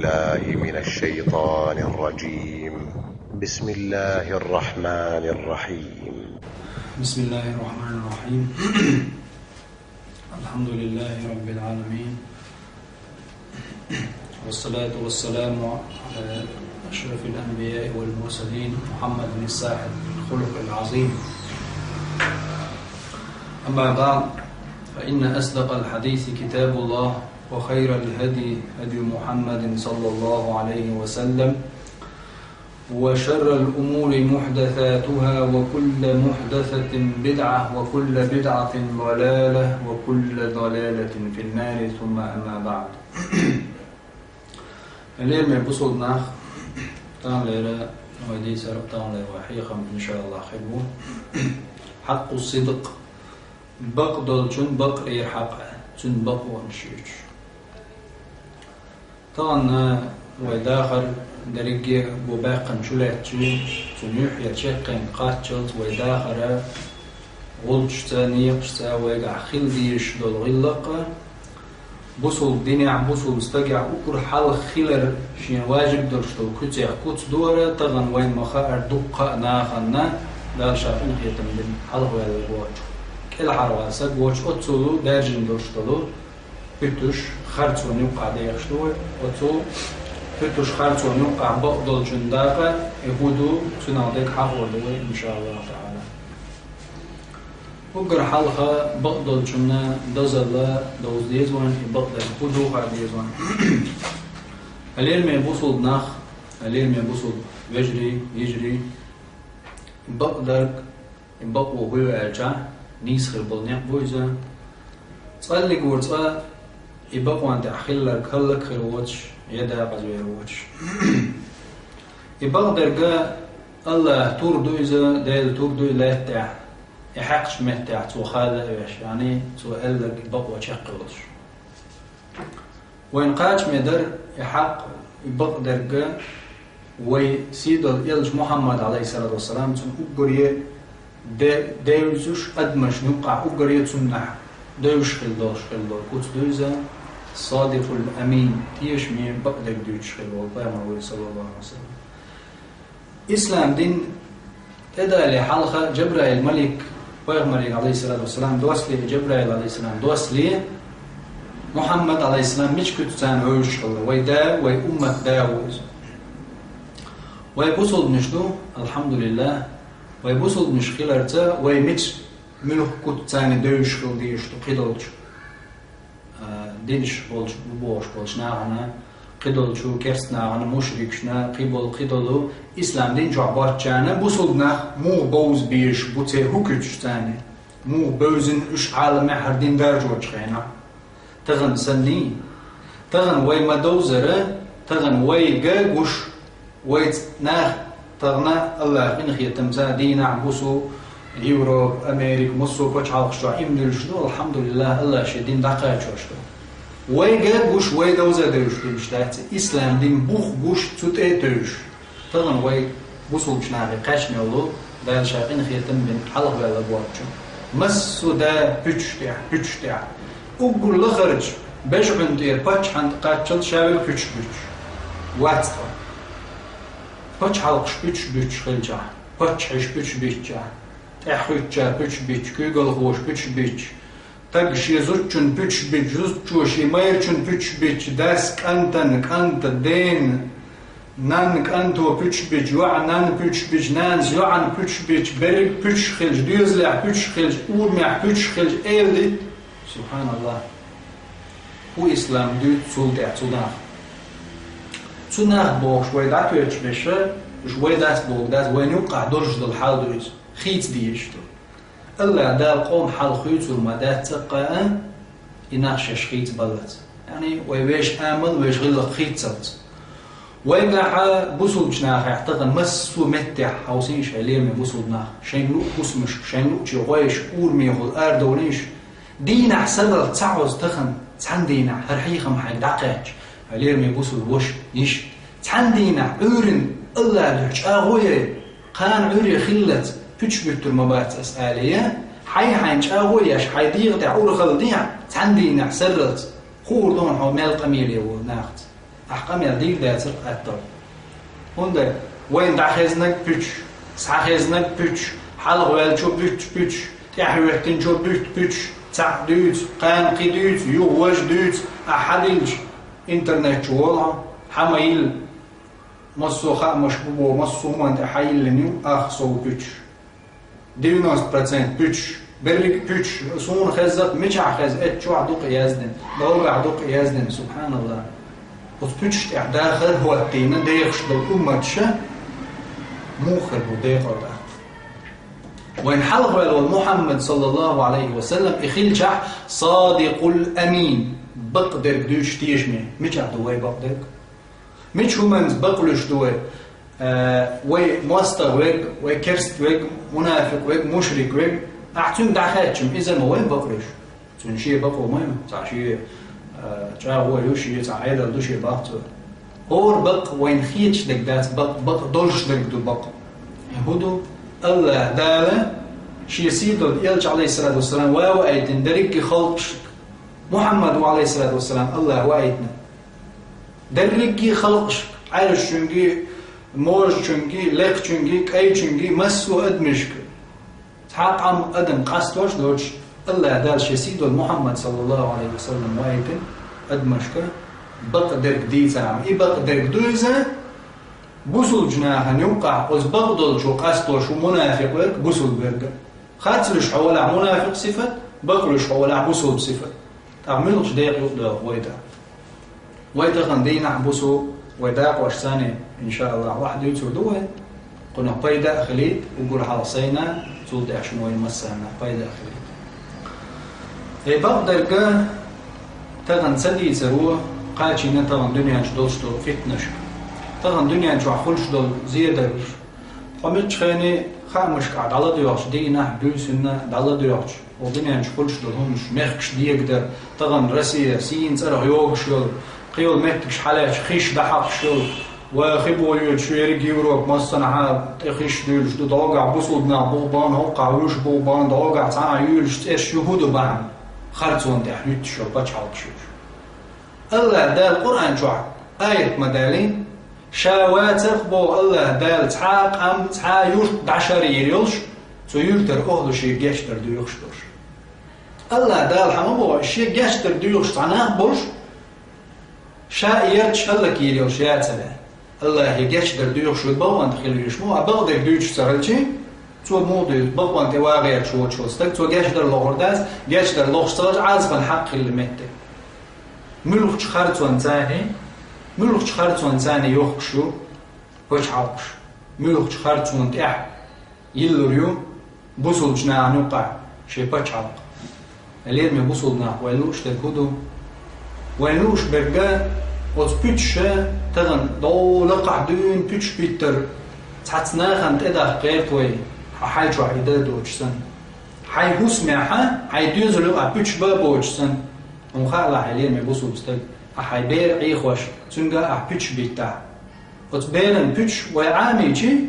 بالله من الشيطان الرجيم. بسم الله الرحمن الرحيم. بسم الله الرحمن الرحيم. الحمد لله رب العالمين، والصلاة والسلام على أشرف الأنبياء والمرسلين محمد بن الصاحب الخلق العظيم. أما بعد، فإن أصدق الحديث كتاب الله، وخير الهدي هدي محمد صلى الله عليه وسلم، وشر الأمور محدثاتها، وكل محدثة بدعة، وكل بدعة ضلالة، وكل ضلالة في النار. ثم أما بعد. الليل من بصل ناخ تعالى ودي سرق تعالى وحيقا إن شاء الله خبوه. حق الصدق بقدل جن بقر حق جن بقوان شيش. طبعا وداخل درجة بباقن شلاتشو تنوح يتشقن قاتشلت وداخل غلجتا نيقشتا ويقع خلديش دول غلقة بصل دينع بصل استقع أكر حال خلر شين واجب درشتو كتيخ كت دورة طغن وين مخاعر دقاء ناخنا دال شاقون هيتم دين حلق ويال الواج كل حرواسك واج أتصلو دارجن درشتلو بتوش خرطو نوقع ديخشتو أتصل بتوش خرطو نوقع بقدل جنداقة يهودو تناديك حقوردو إن شاء الله تعالى. وقر حلقة بقدل جنا دزلا دوز ديزوان بقدل خدو خار ديزوان. الليل من بوصل ناخ الليل من بوصل يجري بقدر بقو هو أرجع نيسخر بالنيق بويزا تصلي قورتا يبقوا عند أخيلك هلك خيروتش يدا قزويروتش يبقدر قا الله توردو إذا دايل توردو لا تاع يحقش متاع تو خاذا إيش يعني تو قالك يبقوا تشقلش وين قاش مدر يحق يبقدر قا ويسيد الإلج محمد عليه الصلاة والسلام تون أقريه دايوزوش أدمش نقع أقريه تنح دوش خلدور كوت دوزا صادق الأمين تيش مين بقدر دوش خلدور بيامر صلى الله عليه وسلم. إسلام دين تدا لحلقة جبرائيل الملك بيامر عليه الصلاة والسلام دوسلي جبرائيل عليه السلام دوسلي محمد عليه السلام مش كتان هوش خلدور ويدا ويأمة داوز ويبوصل نشدو الحمد لله ويبوصل مشكلة ويمش ملوك كتان دوش خلديش تقيدلش دينش بولش بوش بولش ناعنا قيدلشو كرسنا مشركشنا قيدلو إسلام دين جعبات جانا بوصلنا مو بوز بيش بوتي هكتش تاني مو بوزن إش عالم حردين درجوش خينا تغن سني تغن وي مدوزره تغن وي جاوش ويت ناخ تغنا الله إنخ يتمزا دينا عبوسو يوروب أمريكا مصر بوش عالقشتو إمن الجدو الحمد لله الله شدين دقاء شوشتو ويجا بوش ويدوزا دوش بمشتات إسلام دين بوش تتأ دوش طبعا وي بوصل بشناغي قاشني ولو دا شاقين خيتم بين حلق ولا بواتشو مسو دا بيتشتع أقول لخرج باش عندير باتش عند قاتشل شاول بيتش واتسطا باتش حلقش بيتش خلجا باتش عيش بيتشا تحويتشا بيتش كيغل خوش بيتش تاقش يزوجن بيتش زوجوشي مايرشن بيتش داسك أنت دين نانك أنتو بيتش يوعن نان بيتش نانز يوعن بيتش بريك بيتش خلج ديزلع بيتش خلج أورمع بيتش خلج إيلي سبحان الله. هو إسلام دوت سولدع تناخ بوش ويدعتو يتشبشة شوي داس بوك داس وين يوقع درج الحال دوت خيت ديشتو الله دال قوم حال خيط والمدات تقى يناقش خيط بلت يعني ويش آمن ويش غلق خيط صوت ويقع بوصل بشناخ يعتقد مسو متع حوسينش عليه من بوصل ناخ شين لو بوسمش شين لو تشغويش أورمي هو الأرض ونيش دين حسد تعوز تخن تحندينا هرحيخ محي دقاج عليه من بوصل وش يش تحندينا أورن الله لرش أغوية قان عوري خلت بيتش بيتر مبات أسئلية حينش أغويش حيديغ دع أور خلديع تحندينا سرت خور دون هو مال قميلي وناخت أحكام يرديك داتر أتر هوندا وين دعخزنك بيتش سحخزنك بيتش حلق والشو بيتش تحويتين شو بيتش تعديت قان قديت يوج ديت أحدلج إنترنت شوالها حمايل مصو خا مشبوب مصو من حيل لنيو أخصو بيتش 90% بيتش برلك بيتش صون خزت مش عخز شو عدوق يازدن دور عدوق يازدن سبحان الله وتبيتش داخل هو التينا ديخش بالأمة شا موخر وديخر ده وإن حلق محمد صلى الله عليه وسلم إخيل جح صادق الأمين بقدر دوش تيجمي مش عدوه بقدر مش همانز بقلش دوه وي مواستغ ويك وي كرست ويك منافق ويك مشرك ويك أحتم دعخاتشم إذا ما وين بقلش تنشي بقو مهم تعشي جا هو يوشي تعيدا دوشي باقتو اور بق وين خيتش دك دات بق دولش دك دو بق هدو الله دالا شي سيدو يلج عليه الصلاة والسلام واو أيتن دريك خلقش محمد عليه الصلاة والسلام الله وايتنا دريك خلقش عارش شنجي موج شنجي لك شنجي كاي شنجي مسو أدمشك تحق عم أدم قاستوش دوش الله دال شي سيدو محمد صلى الله عليه وسلم وايتن أدمشك بقدر ديتا عم بقدر دوزا بوصل جناحا يوقع وز بغضل شو قاستوش ومنافق لك بوصل برقا خاتلش حوالع منافق صفة بقلش حوالع بوصل بصفة تعملش ديق يقدر ويدا خندينا بوصل ويداق واشساني إن شاء الله واحد يتودوه قلنا بيدا أخليت وقول حالصينا تود أشموي مسانا بيدا أخليت إيه بقدر كا تغن سدي سروه قاتشينا تغن دنيا جدوشتو فتنش تغن دنيا جوحولش دول زيادة قمت خاني خامش قاعد على ديوش دينا دوسنا على ديوش ودنيا جوحولش دول همش مخكش ديقدر تغن رسي سين سرع يوغش دول قيول مهتكش حلاش خيش دحق شول وخيبو يوش يرجي يروك مصنع تخيش دولش دو دوغع بوصلنا بوبان هوقع وش بوبان دوغع تعا يولش ايش يهودو بان خرطون ده يتشو بچاو شوش الله دال القرآن شو آية مدالين شاواتر بو الله دال تعاق أم تعا يوش دعشر يريلش تو يلتر أهلو شي جاشتر دويخشتوش الله دال حمو شي جاشتر دويخش تعناه بوش شا يرتش الله كيريلش ياتسلا الله يجاشتر دويخش بوان تخيلو يشمو أبغدك دويش سرلشي تو مودي بوان تواغير شو ستك تو جاشتر لغرداز جاشتر لغشتر عازبا حق اللي متك ملوخ خارتون ثاني ملوخ خارتون ثاني يوخشو وش عاقش ملوخ خارتون تاع يلوريو بوصلنا نوقع شي باتشعق اللي ما بوصلنا ولوش تكودو ولوش برجا وتبيتش تغن دولق دون بيتش بيتر تحتنا خنت ادا قيرتوي حاجه عيده دوتشسن حي هسمعها حي دوزلو بيتش بابوتشسن ومخالع عليه ما يبصوا بستك أحيبير عيخوش تنجا أحبيتش بيتا وتبيرن بيتش ويعامي شيء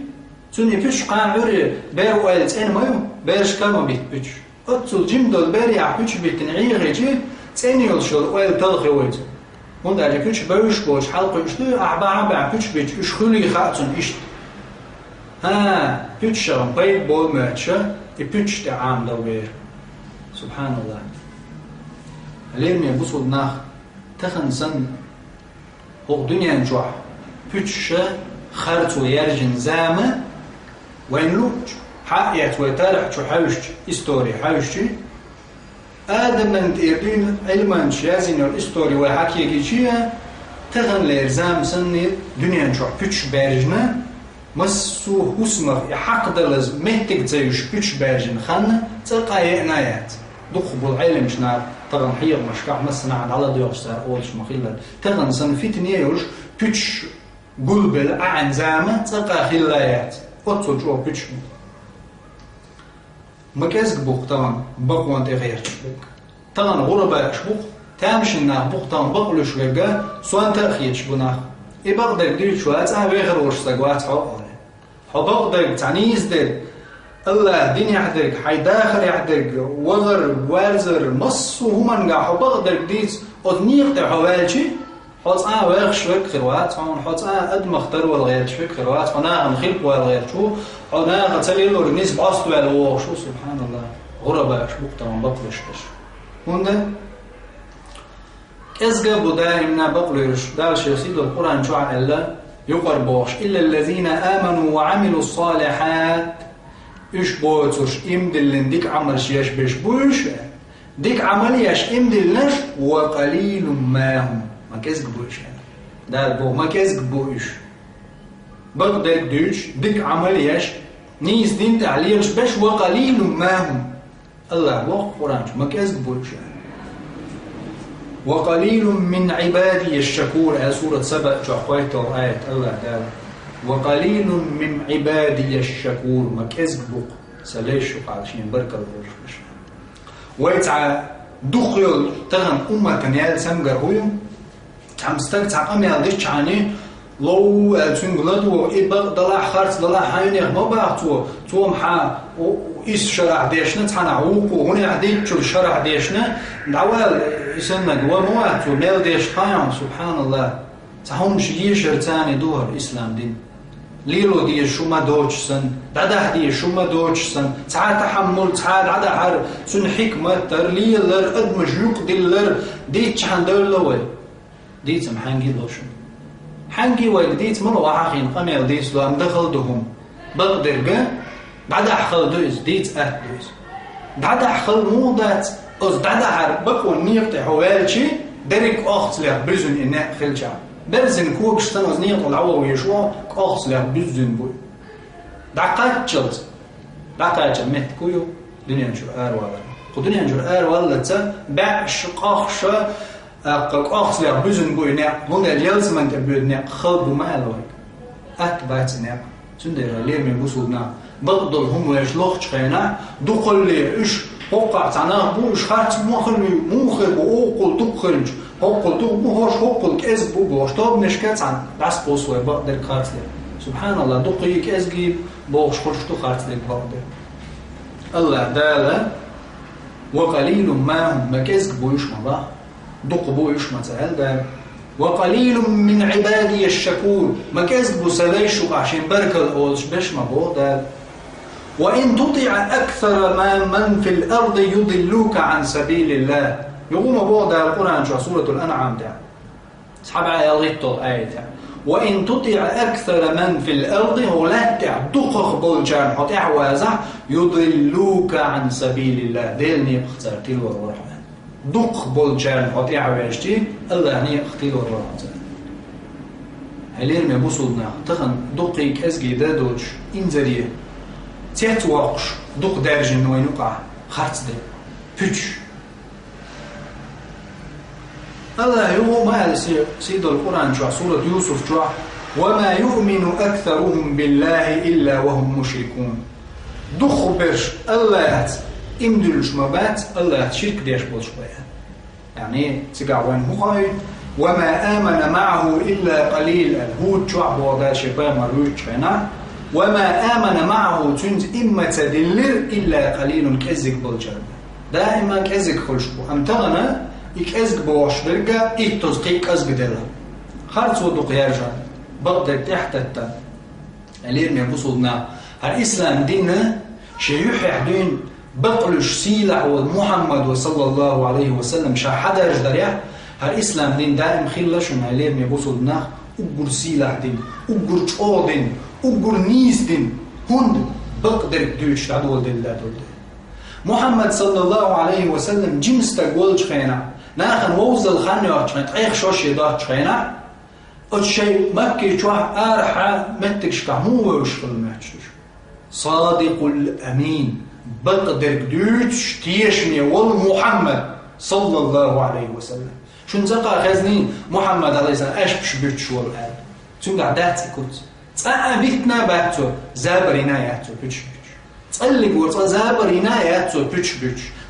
توني بيتش قان عري بير وقالت أنا مايو بيرش كانوا بيتش أتصل جمدل بيري أحبيتش بيتنعيغي شيء تاني يلشل وقال تلخي ويت هون على بيتش بيرش بوش حلقة يشتو أحبا بيتش بيتش يشخلي خاطن إشت ها بيتش شغم بيت بول ماتشا بيتش تعام دو بير سبحان الله لين يبصوا الناخ تخن سن هو دنيا نجوح بيتش خرط ويرجن زامة وين لوج حقيت ويتارح شو حوشت إستوري حوشتي آدم من تيردين علما شيازين الإستوري وحكي جيشيا تخن ليرزام سن دنيا نجوح بيتش بارجنا مسو هسمر يحق دلز مهتك زيوش بيتش بارجن خان تلقى عنايات دخبوا العلم شنار تغن حير مشكع مسنا على ديوش سار أولش مخيلا تغن سن فيتنيوش بيتش قلبل أعن زامة تلقى خلايات أتصل جو بيتش مكازك بوق طبعا بقوان تغير طبعا غرباء شبوق تامشنا بوق طبعا بقلش لقا سوان تأخير شبناخ إبقدر دير شوات أغير وش سقوات حبقدر تعنيز دير الله دين يحدرك حي داخل يحدرك وغر وارزر مص وهمن قا حبقدر ديس أدنيق تر حوالشي حوت ويخ شوك خروات حوت أدمخ ترو الغير شوك خروات حنا نخلق والغير شو حنا قتلي له النسب أصل على شو سبحان الله غرباء شبوك تمام بقلش بش هوندا إزجا بدائمنا بقلش دال شيخيد القرآن شو على يقر بوش إلا الذين آمنوا وعملوا الصالحات إيش بوتش إمدلن ديك عمل شيش بيش بوش ديك عملياش إمدلنش وقليل ما هم ما كزق بوش دال بو ما كزق بوش بقدر دوش ديك عملياش نيس دين تعليش بش وقليل ما هم الله وقت قرآن ما كزق بوش وقليل من عبادي الشكور سورة سبأ جعقويت آية الله تعالى وقليل من عبادي الشكور ما كزق بوق سليش عشان بركة الرجل ويتع دخل تغن أمة نيال سمجر هويم عم ستقطع أمي ديش عني لو تنقلدو إبق ضلع خارج ضلع حيني ما بعتو توم حا إيش شرع ديشنا تحنا عوقو هنا عديد شو شرع ديشنا دعوال يسمى جوا مواتو ميل ديش قايم سبحان الله تهم شيء شرتاني دور إسلام دين ليلو دي شو ما دوتش سن دعدا دي شو ما دوتش سن تعال تحمل تعال عدا حر سن حكمة ترلي لر أدمج يقدي لر ديت شحندر لوي ديت محنجي لوشن حنجي ويديت من واحين قميل ديت لو أم دخلتهم بقدر جا بعد أحخل دوز ديت دوز بعد أحخل موضات أز بعد حر بكون نيقطع حوالشي درك أخت له بزن إناء خلشة برزن كوب شتنوز نيقط العوض ويشوا أخت له بزن بوي دعقات شلت مت كويو دنيا نشر ولا قدنيا نشر ولا تا بعش قخش أخت له بزن بوي ناء من الجلس من تبود ناء خلب ما لوك أتبعت ناء سندر ليه من بسودنا بقدر هم ويشلوخ شخينا دخل لي إيش وقع تعناه بوش خارج موخر وأوقل تبخرج أوقل تبوش أوقل كأزب بوش طب نشكت عن دعس بوسوي بقدر خارج سبحان الله دقي كأزجيب بوش خرج تو خارج بقدر الله دالا وقليل ما هم ما كأزب بوش ما دق بوش ما تعال دال وقليل من عبادي الشكور ما كأزب سليش عشان بركة الأولش بش ما بودال وإن تطع أكثر من في الأرض يضلوك عن سبيل الله يقوم بعد القرآن شو سورة الأنعام ده سحب يلغيت الآية وإن تطع أكثر من في الأرض هو لا تعدق بالجان حتى وازع يضلوك عن سبيل الله ديلني اختار تلو الرحمن دق بالجان حتى واشتي الله ني اختيل الرحمن هلير ما بوصلنا تخن دقي كأزجي دادوش إنزليه تحت واقش دق درج إنه ينقع خارج ده بيتش الله يوم ما سيد القرآن جوا سورة يوسف جوا وما يؤمن أكثرهم بالله إلا وهم مشركون دخ برش الله إمدلش مبات الله شرك ديش بولش بيان يعني تقعوان مقاي وما آمن معه إلا قليل الهود جوا بوضع شباب مرويج فينا وما آمن معه تنز إما تدلر إلا قليل كأزك بالجرب دائما كأزك خلشبو أمتغنى إكأزك بوش درجة إتوزقيك أزك دلر خارج ودق يرجع بقدر تحت التن اليرم يبصدنا الإسلام ديننا شيوح دين بقلش سيلع ومحمد صلى الله عليه وسلم شاحدر جدريا الإسلام دين دائم خلش اليرم يبصدنا أقر سيلع دين أقر شو دين أقر نيس دين هند بقدر دوش عدول دلله محمد صلى الله عليه وسلم جنس تقول خينا ناخن ووزل خاني تعيخ شوش يدات خينا الشيء مكي شوح أرحى متكشكا مو وشفل ماتشش صادق الأمين بقدر دوش تيشني والمحمد صلى الله عليه وسلم شو نزقى خزنين محمد عليه السلام أشبش بيتش والآن تنقع داتي كنت بيتنا باتو زابرنا ياتو بيتش تقلق ورطة زابرنا ياتو بيتش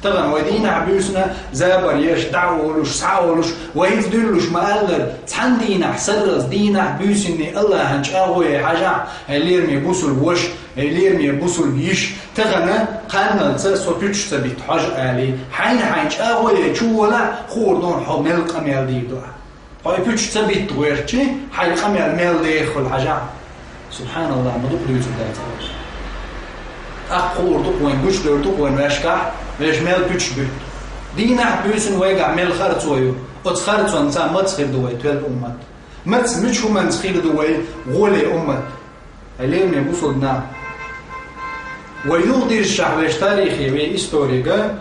طبعا ودينا عبيسنا زابر يش دعولوش سعولوش ويفدلوش مقلر تحن دينا حسرز دينا عبيسني الله هنش اهوي حاجة الليرمي بوصل وش الليرمي بوصل بيش تغنى قانا تسو بيتش تبيت حاجة علي حين اهوي شو ولا خوردون حمل قميل دي دوها باي بيتش تبيت ويرتشي حي قمي الميل ديخل حاجة سبحان الله مدوق ليوتو داتا أقول دوق وين بوش دوق وين واشكح ويش ميل بيتش بيت دينا بيسن ويقع ميل خرط ويو أتخرط وانسان ما تخير دوي تويل أمت ما تسميش هما تخير دوي غولي أمت عليهم يبوصلنا ويغدر الشعب تاريخي وإستوريقا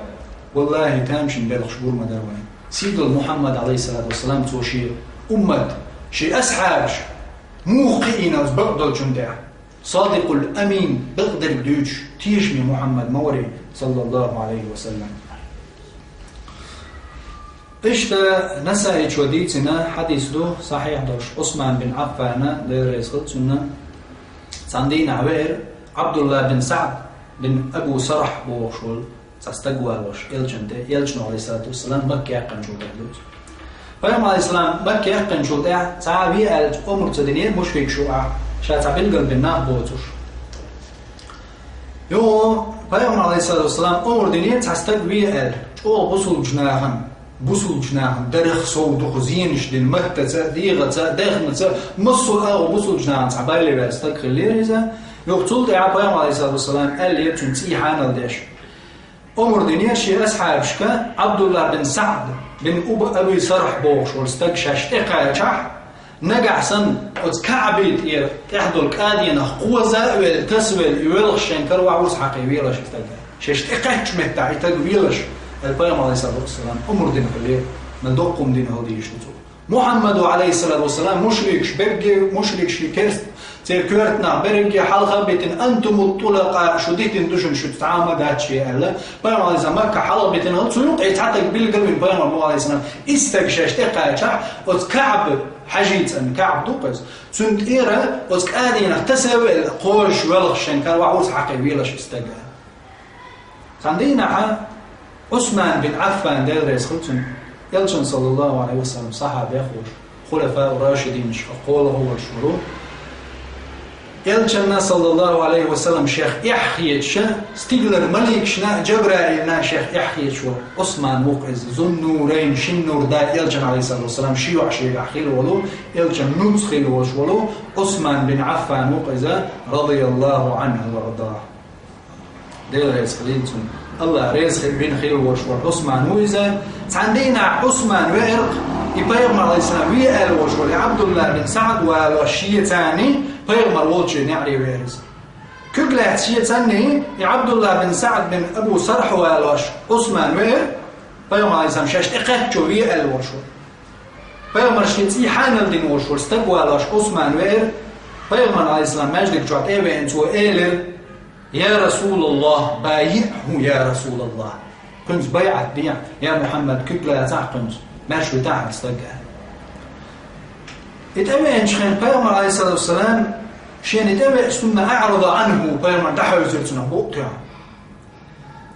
والله تامشن بالغ شبور مدروين سيد محمد عليه الصلاة والسلام توشي أمت شي أسحابش موقعين از بقدر جندع صادق الأمين بقدر دوش تيشمي محمد موري صلى الله عليه وسلم إشتا نسائج وديتنا حديث دو صحيح دوش عثمان بن عفان لرئيس قلتنا ساندين عوير عبد الله بن سعد بن أبو سرح بوشول تستقوى وش يلجن عليه الصلاة والسلام مكة يقن شو بهدوت فيوم عليه السلام مكة يقن شو ده تعبي أمر تدنيا مشرك شو شاتعبين قلب النار بوتوش يوم فيوم عليه الصلاة والسلام أمر دنيا تستقوى أو بوصل جناحن درخ صوت وخزينش دين مهتة ديغة داخنة مصر أو بوصل جناحن تعبالي بأستقر ليريزا يقتل دعا فيوم عليه الصلاة والسلام قال لي تنتي حانا لديش أمر دنيا شي أصحاب شكا عبد الله بن سعد بن أبي سرح بوش واستقشش إقايشح نقع سن وتكعبيت إير إحدو الكادين قوزا والتسويل يويلغ شنكر وعوز حقي ويلش استقى ششت إقايش مهتا يتق ويلش البيام عليه الصلاة والسلام أمر دين خليه ملدوقهم دين هودي يشوتو محمد عليه الصلاة والسلام مشرك شبرجي مشرك شكرت تيركورتنا برجي حلقة بيتن أنتم الطلقاء شديتن دشن شو تتعامل هاد شيء هلا بيام عليه السلام مكة حلقة بيتن هاد سيوق يتحتك بالقلب بيام عليه السلام استكشش تقايشح وتكعب حاجيت أن كعب دوقز سنت إيرا وتكادين اغتسل قوش ولغ شنكر وعوز حقي ويلش استقى عندنا عثمان بن عفان دير رئيس خلتن يلجن صلى الله عليه وسلم صحابة يخوش خلفاء الراشدين قوله هو الشروع يلجن صلى الله عليه وسلم شيخ يحيى ستيغلر ملك شنا جبرائيل شيخ يحيى شو عثمان موقز ذو النورين شنور دا يلجن عليه الصلاة والسلام شيوع شيخ أخيل ولو يلجن نمسخيل وشولو عثمان بن عفان موقز رضي الله عنه وارضاه دير رئيس خليلتن الله رزق بين خير وشور عثمان ويزا عندنا عثمان وإرق يبيغمر عليه السلام ويقال وشور عبد الله بن سعد والشيء ثاني بيغمر وجه نعري ويرز كقلة شيء ثاني عبد الله بن سعد بن أبو سرح والوش عثمان وإرق بيغمر عليه السلام شاشت إقاتشو ويقال وشور بيغمر شيء حان الدين وشور استقوى والوش عثمان وإرق بيغمر عليه السلام مجدك جوات إيوه أنتو إيلر يا رسول الله بايعه يا رسول الله كنت بيعت بيع يا محمد كيكلا تاع كنت ماشي تاع استقى اتأمين شخين بيغمر عليه الصلاة والسلام شين اتأمين ثم أعرض عنه بيغمر دحو يزلتنا بوقتها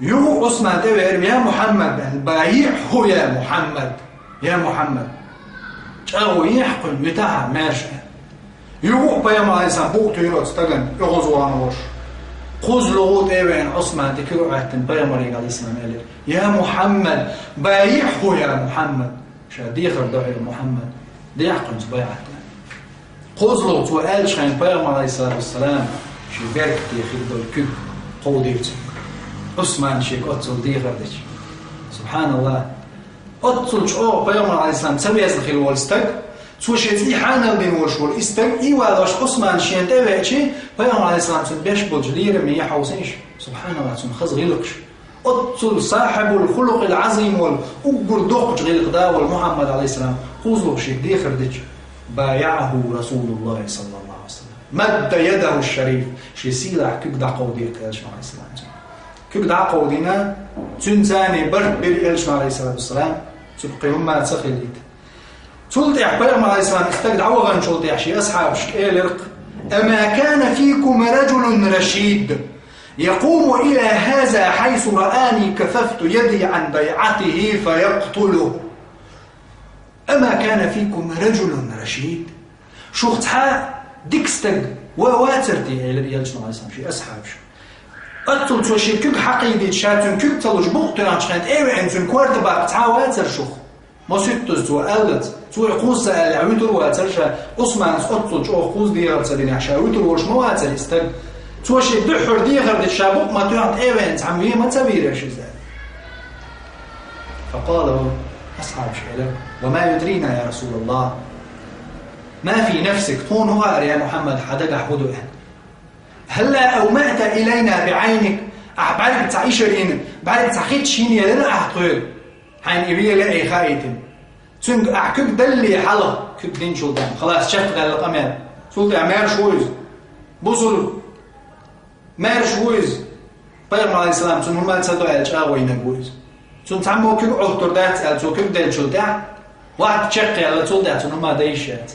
يو عثمان تبعر يا محمد بايعه يا محمد يا محمد جاو يحقن بتاع ماشي يو بيغمر عليه الصلاة بوقتها يرد استقن يغزو عنه خذ لغوت إيوين عثمان تكروا عهتن بيامرين عليه السلام يا محمد بايعه يا محمد شاديخر دعي محمد ديحقنز بايعتنا خذ لغوت وقال شخين بيامر عليه الصلاة والسلام شي بيرك ديخر دول كب قوديرتك عثمان شيك أتصل ديخر ديش سبحان الله أتصل شعور بيامر عليه السلام تسوي أزل خير والستق سوشيتي حانا بين وشول استق إيواداش عثمان شين تبعشي بيام عليه السلام بيش بجلير مية حوسينش سبحان الله خز غلقش أتصل صاحب الخلق العظيم والأقر دقج غلق دا والمحمد عليه السلام خوزلق شيك ديخر ديش بايعه رسول الله صلى الله عليه وسلم مد يده الشريف شي سيلح كيك دا قودير كالش عليه السلام كيك دا قودينا تنساني برد بالإلش عليه الصلاة والسلام تبقي هما تسخليت تلت إحبار عليه السلام استجد عوغا شلت يحشي أصحاب شكالرق أما كان فيكم رجل رشيد يقوم إلى هذا حيث رآني كففت يدي عن بيعته فيقتله أما كان فيكم رجل رشيد شوختها ديكستج وواترتي يلجن عليه السلام شي أصحاب أقتل توشي كيك حقيدي تشاتن كيك تلوش بغتنا تشخنت إيوه أنتن كوارد باق تعا واتر شوخ ما ستوز تو ألت تو يقوز سأل عويتر واترشا أسمان أطلج أو قوز ديار سدين عشا عويتر وش ما واتر استق تو شيء بحر ديار الشابوق ما تعط إيفنت عمية ما تبيرش إزاي. فقالوا أصحاب شعله وما يدرينا يا رسول الله ما في نفسك طون غار يا محمد حدق حدوه هلا أومأت إلينا بعينك أحبالك تعيش رين بعد تعخيت شيني لنا أحطير حين إبيه لأي خايتم تنك أحكك دلي حلق كك دين شلطان خلاص شفت على القمر سلطة مار شويز بوصل مار شويز بيغمر عليه السلام تنه ما تصدق على شاوينا بويز تن تعمو كك عطر دات تو كك دل شلطان واحد تشقي على سلطة تنه ما دايشات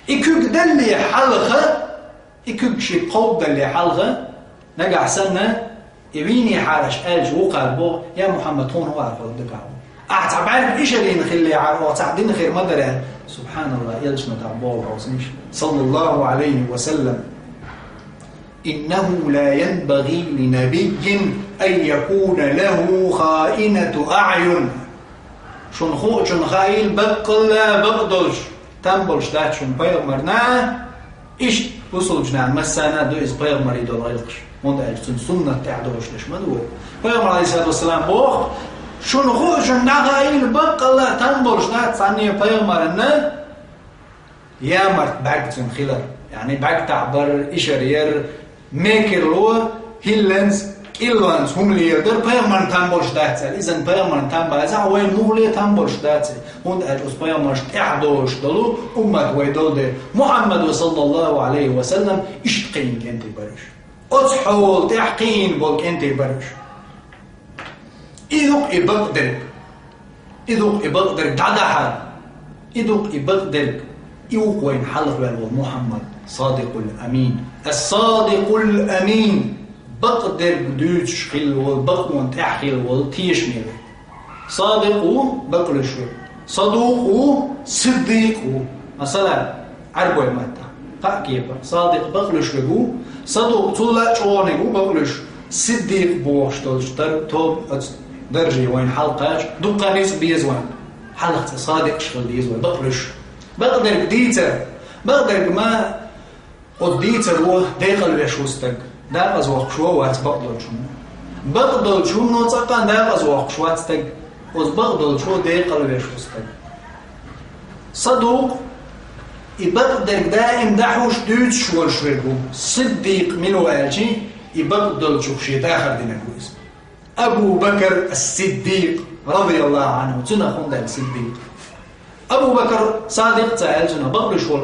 إكك دلي حلقة إكك شي قوب دلي حلقة نقع سنة يبيني حارش ألج وقال بو يا محمد هون هو عارف الدقاء أعتب عارف إيش اللي نخلي عارف وتعدين خير مدرة سبحان الله يلش نتعبوه وعصمش صلى الله عليه وسلم إنه لا ينبغي لنبي أن يكون له خائنة أعين شن خايل بقلا بقدرش تنبلش دات شن بيغمرنا إيش وصل جنان مسانا دو إز بيغمر يدول غيلقش موندا أجتن سنة تعدوش ليش ما دول بيغمر عليه الصلاة والسلام بوخ شن خايل بقلا تنبلش دات عني بيغمرنا يا مرت بعدتن خلال يعني بعد تعبر إشارير ميكرلو هيلنز إلوانز هم اللي يقدر بيغمر تنبلش دات إذن بيغمر تنبازع وين مغلي تنبلش دات هون أجلس بيغمرش تعدوش دلو أمة ويدود محمد صلى الله عليه وسلم إشتقين كنتي برش أصحول تحقين بولك أنتي برش إذوك إبقدرك دعدحر إذوك إبقدرك إيوك وين حلق محمد صادق الأمين الصادق الأمين بقدر بدوش خيل والبقون تحخيل والتيشميل صادق بقلش صدوق صديق مثلا عربو متى فاكيب صادق بقلش بقو صدوق طلع شوني بقلش صديق بوش توب درجي وين حلقاش دقانيس بيزوان حلقة صادق شغل بيزوان بقلش بقدر ديتر بقدر ما وديتر هو داخل بيشوستك داقز وقشوات بقدل شو نوتقان داقز وقشواتك بقدل شو داقل بيشوستك صدوق يبقدر دائم دحوش دوتش والشويربو صديق ملو آجي يبقدل شو شي داخل دينا كويس أبو بكر الصديق رضي الله عنه تنخون دا الصديق أبو بكر صادق تعال تنه بقلش هو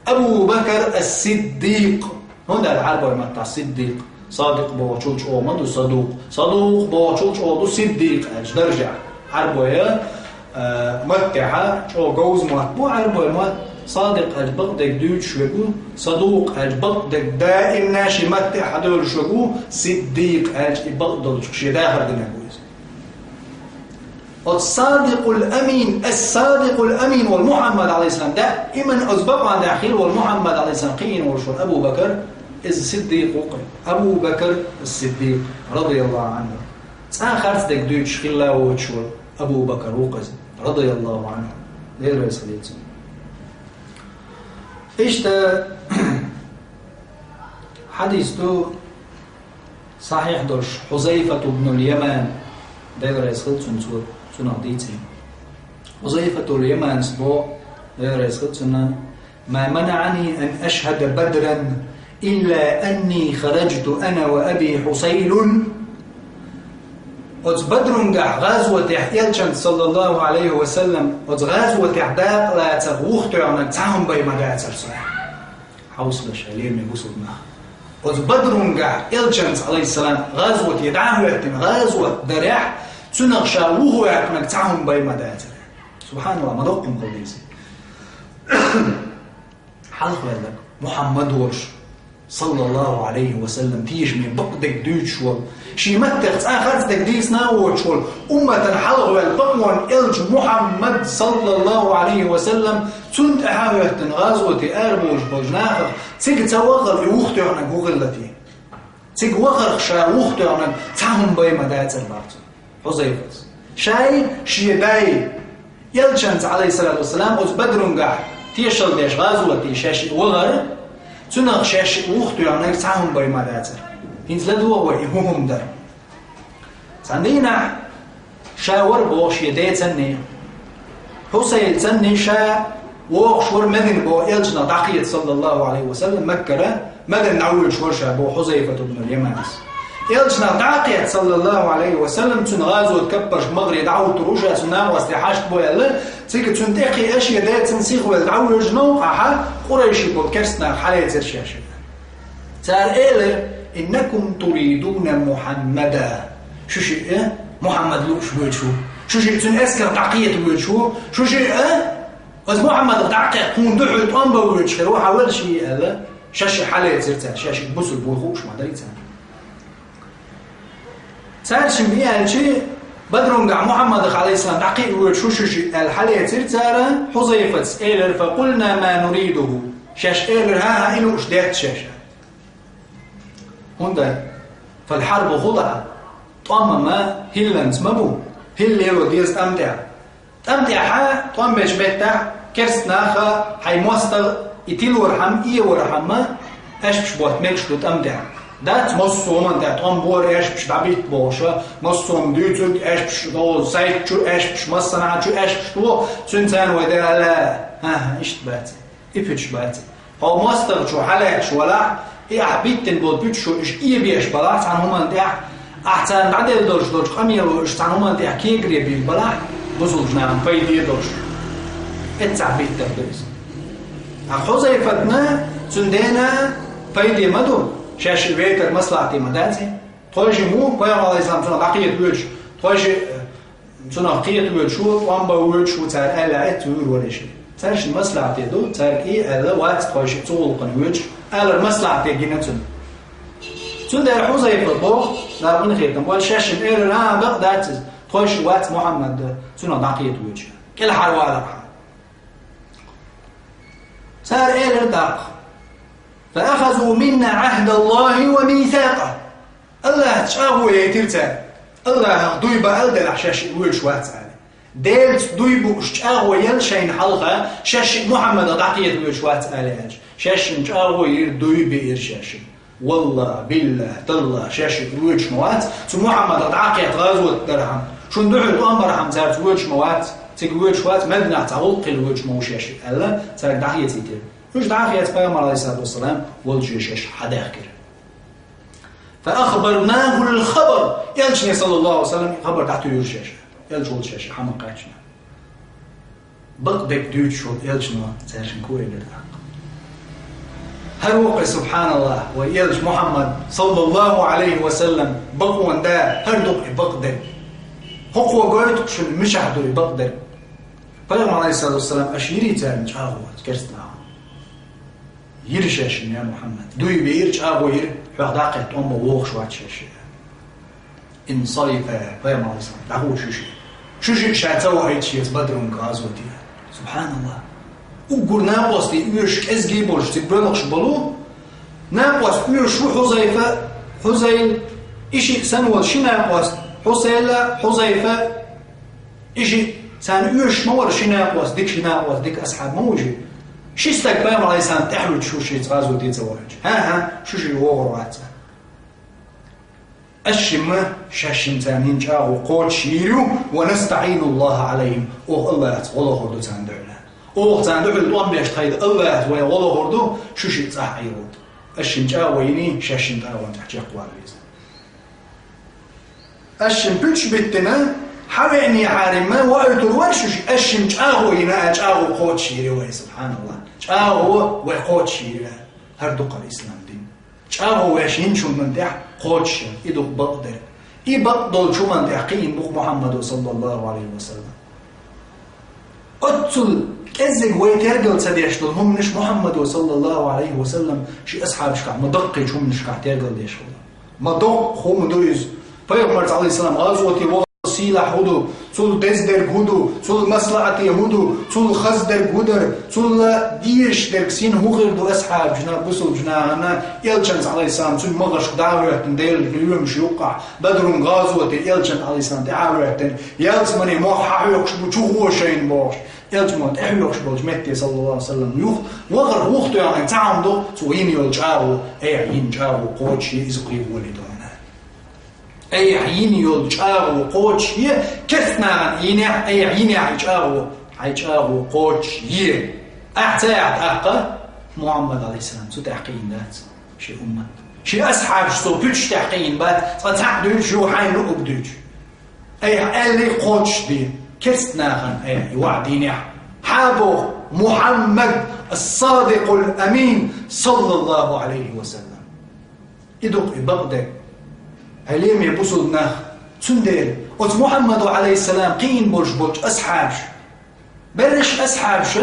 أبو بكر الصديق هون العربة متى الصديق صادق بوشوش أو مدو صدوق بوشوش أو دو صديق أج درجة عربة يا متحة أو جوز مو عربة مت صادق أج بقدك دوش شوكو صدوق أج بقدك دائم ناشي متحة دول شوكو صديق أج بقدل شي داخل دنا كويس الصادق الأمين والمحمد عليه السلام دائما أسبق عن داخل والمحمد عليه السلام قين ورشول أبو بكر الصديق أبو بكر الصديق رضي الله عنه آخر تدك دوتش خلا وشول أبو بكر وقز رضي الله عنه ليه رئيس خليل إيش ده حديثه صحيح درش حذيفة بن اليمان ده رئيس خليل سنعطيتي حذيفة اليمان سبو ده رئيس خليل ما منعني أن أشهد بدرا إلا أني خرجت أنا وأبي حسيل بدر غزوة يلشن صلى الله عليه وسلم غزوة احداق لا تغوخت عن تعهم بي مدى صح حوصل شالير من بوصلنا بدر يلشن عليه السلام غزوة يدعاه غزوة درح تنغشاوه يكون تعهم بي مدى سبحان الله مدقم قديسي حلق لك محمد ورش صلى الله عليه وسلم تيش من بقدك دوتشول شي متخت آخرت تقديسنا وشول أمة الحلق والبقوان إلج محمد صلى الله عليه وسلم تنت أحاوية غازوة أربوش بجناخر تيك توغل يوختي عنك وغلتي تيك وغر خشا ووختي عنك تعهم بي مدات البارت حزيفت شاي شي داي يلشنز عليه الصلاة والسلام أز بدرونجا تيشل ديش غازوة تيشاش وغر تنغ شاش وقت يعني ساهم باي مالاتر هنز لدوا ويهوهم در سندينا شاور بوش يدي تني حسين تني شا وشور مدن بو يلجنا دقية صلى الله عليه وسلم مكة مدن نعول شور شا بو حذيفة بن اليمانس يلجنا دقية صلى الله عليه وسلم تنغازو تكبش مغري دعو تروجا سنا واستحاشت بو يلا تيك تنتقي اش يدي تنسيخ والدعو جنو قاحا قريشي بو كرسنا حالة الشاشة سار إيلر إنكم تريدون محمدا شو شيء محمد لو شو شيء تن اسكر دقية شو شيء بس محمد دقيق كون دحت أنبا ويتشكر وحاول شيء هذا شاشة حالة زرتها شاشة بوسل بوخوش ما دريتها سأل شمية شيء بدرون قع محمد عليه السلام دقيق ويتشو شيء الحالة زرتها حذيفة إيلر فقلنا ما نريده شاش إيلر ها إنه اشدات شاشة هندا فالحرب خضعة طعم ما هيلانس مبو هيل يلو ديز تمتع ها طعم بيش بيتع كرس ناخا حي موستغ يتيل ورحم ورحم ما اش بش بوت ميلش دو تمتع دات مصوم انت طعم بور اش بش دابيت بوشا مصوم ديوتك اش بش دو زيت شو اش بش مصنع شو اش بش دو سنتان ودا لا ها ايش تبات ايش بات هو مصدر شو حلقة شو ولا إيه حبيت تنبض بيتشو إيش إيه بيش بلاش عن هما ده أحسن عدد درج خمية وإيش عن هما ده كي قريب بالبلاح بزول جنام فايدة درج اتعبيت تبديس حذيفتنا سندنا فايدة مدو شاش بيتر مصلحتي مدازي توجي مو بيا على الإسلام سنة دقيقة ويش توجي سنة دقيقة ويش شو وام بويش شو تار ألا أتور ولا شيء تارش المصلحة دو تار إيه ألا وات توجي طول قنويش ألا المصلحة جينتون تندر حذيفة بوخ لا بنخيتم والشاش الإير لا بقدات توجي وات محمد سنة دقيقة ويش كل حروالا صار إير داق فأخذوا منا عهد الله وميثاقه الله تشاهو يترتا الله دويبا ألدل عشاش ويش وات ديلت دويبو اشتاغو يلشين حلقة شاش محمد دقيقة ويشوات آلاج شاش نشاغو ير دويبي إرشاش والله بالله تالله شاش ويش موات تو محمد دقيقة غازوة درهم شون دعو الأمر حمزات ويش موات تيك ويش وات مدنع تعلق الويش مو شاش ألا تاك دقيقة يتر وش دقيقة بيامر عليه الصلاة والسلام والجي شاش حداخر فأخبرناه الخبر يلشني صلى الله عليه وسلم خبر تحته يرشاش يلجول شاشة حمقاتنا بقدك دوت شو يلجنا تاشن كوري للحق هروق سبحان الله ويلج محمد صلى الله عليه وسلم بقوان دا هردوق بقدك هقوة قويتك شو مش عدوري بقدك فلما عليه الصلاة والسلام أشيري تانج آغوات كرسنا يرشاشن يا محمد دوي بيرج آغو ير فقداقت أمه ووغ شوات شاشة انصرف فيا عليه السلام دعوه شو شاتوا هاي شيء بدرون غازوتي سبحان الله وقرنا بوستي يوش ازجي بولش تبرلقش بلو نابوس يوش حذيل إشي سنوال شي نابوس حذيفة إشي سان يوش مور شي نابوس ديك أصحاب موجي شي استك فيا عليه السلام تحرج شو شي غازوتي تزوج ها شو شي وغرات الشمة شاشم تانين جاءوا قوت شيرو ونستعين الله عليهم الله والله هردو تاندعنا تاندعنا الوان بيشتهيد الله والله هردو شو شيء صح عيرود الشم جاءوا يني شاشم تاوان تحجي أقوال بيزا الشم بيتش بيتنا حوعني حارما وقتل ورشو شيء الشم جاءوا ينا جاءوا قوت شيرو سبحان الله جاءوا وقوت شيرو هردو قال الإسلام دين جاءوا ويشين شو من دح قوتش إدو بقدر بقدر شو من تحقين بق محمد صلى الله عليه وسلم أتصل كذب ويترجل سديشتل هم نش محمد صلى الله عليه وسلم شي أصحاب شكا مدقي شو من شكا ترجل ديشتل مدق هم دويز فيغمر عليه السلام غازوتي وسيلة هدو ثل دزدر هدو ثل مصلحة هدو ثل خزدر هدر ثل ديش دركسين هغير دو أصحاب جنا بسل جنا أنا إلشنز عليه السلام ثل مغش دعوة ديل اليوم شيوقع بدر غازوة إلشن عليه السلام دعوة يلس مني موحى يخشبو شو هو شين باش يلجمون إحيوش بالجمتي صلى الله عليه وسلم وغر وقت يعني تعمدو سوين يلجعو أي ينجعو قوتشي إزقي ولدونا أي عين يلجعو قوتشي كثنا ينع أي عين يجعو قوتشي أحتاج أحقا محمد عليه السلام سو تحقين ذات شي أمة شي أصحاب سو بيش تحقين بات فتحدو شو حين لقبدوش أي اللي قوتش دي كستنا أي وعديني حابو محمد الصادق الأمين صلى الله عليه وسلم إدوك بغداد هليم يبصلنا سندير وت محمد عليه السلام قين بولش أصحابش برش أصحابش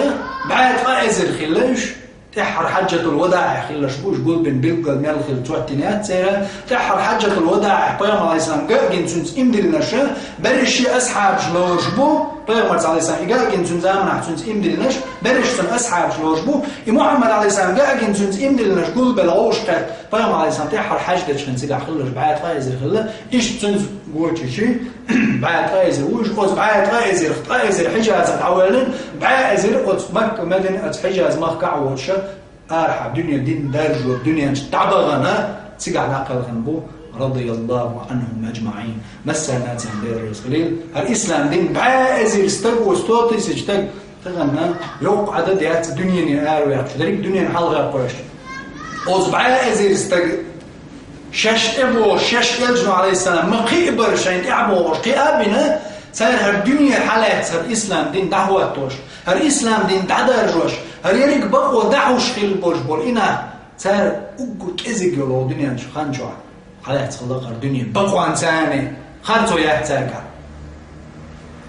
بعد قائز الخلاش تحر حجة الوداع خلاش بوش قول بن بلقل مالخل توعتينات سيرا تحر حجة الوداع بيغمر عليه السلام قاقين سنس إمدل نشا برش أصحاب شلوشبو بيغمر عليه السلام قاقين سنس آمنح سنس إمدل نش برش سن أصحاب شلوشبو محمد عليه السلام قاقين سنس إمدل نش قول بلعوش قد بيغمر عليه السلام تحر حجة شنسيقا خلاش بعد قائز الخلا إيش سنس قوتي شي بعد قائز الوش قوز بعد قائز الحجاز تعولن بعد مكة مدن حجاز مكة وشا أرحب دنيا دين درج والدنيا تعبغنا تسقع ناقل غنبو رضي الله عنهم أجمعين مسنا تندير الخليل الإسلام دين بعازي استق واستوطي سجتق تغنى يوق عدد يات دنيا نار تدريك دنيا حلقة قوش أوز بعازي استق شش أبو شش يلجنو عليه السلام مقيبر شين أبو قيابنا صار هالدنيا حالات صار الإسلام دين دعوة توش الإسلام دين دعدرجوش هل يريك بقوة دعوش خيل بولش بول إنا صار أقول كذي يلو دنيا خانجوا حالات خلق الدنيا بقوة إنساني خانتو يحتاجها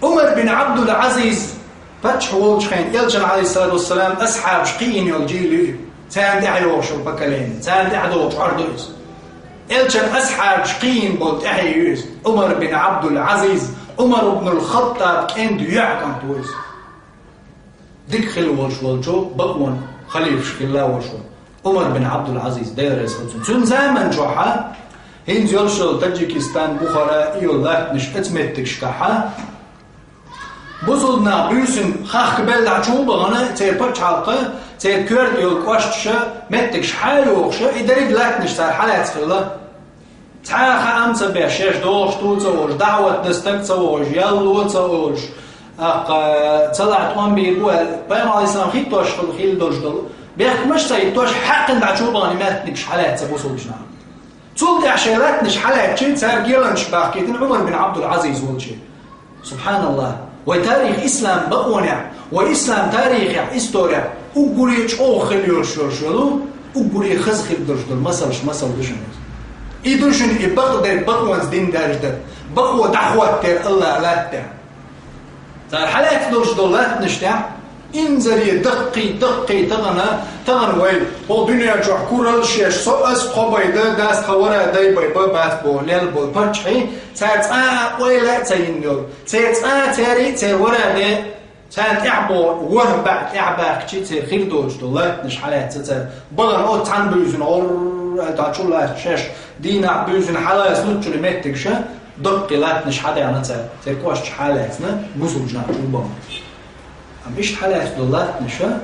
عمر بن عبد العزيز فتح ولش خين يلجن عليه الصلاة والسلام أصحاب شقين يلجيلي سان دعوش البكالين سان دعوش عردوس يلجن أصحاب شقين بولت أحيوس عمر بن عبد العزيز عمر بن الخطاب كان يحكم تويس ديك خل والشو بقون خليفش خلا وشو عمر بن عبد العزيز داير يسخن سن زمن جوحا هين زيولشل تاجيكستان بخارا يولات نش اتمتك شكاحا بوزلنا بيوسن خاخ بلع چوبغنا تيبر حلقه تي كورد يول قواشتشا متك شحالوخشا يدريد لاتنش صار حالات خلا تعاخ امس بيشش دوش توزوج دعوه دستكتوج يلوتوج طلعت أم بيقول بيام عليه السلام خيط توش خيل دوش دل بيحكي مش سيد توش حق دعشوباني ما تنكش حالات سبوسو بجنا تولد عشيرات نش حالات شيء صار جيلانش باكيتن عمر بن عبد العزيز والشيء سبحان الله وتاريخ إسلام بقونع وإسلام تاريخ إستوريا وقوليش أو خليور شلو وقولي خز خيل دوش دل مسل بجنا إيدوشن إبقدر بقوانز دين دارجدر بقوة دعوة تير الله لا تير صار حالات دوش دولات نشتع إنزري دقي تغنى ويل بو دنيا جوح كورل شيش سو أس قبيدة داست خورا داي باي بات بو ليل بو برشحي ساعت ويلا تين دول ساعت تاري تير ورا دي ساعت إعبو ورا بعد إعباك شي تير خير دوش دولات نش حالات تير بغن أو تان بيوزن أو تاچولا شيش دينا بيوزن حالا سنوتشو لمتك شا دقي لات نش حدا يعني تير كواش حالاتنا بوصل جنا شوبا مش حالات دولات نشا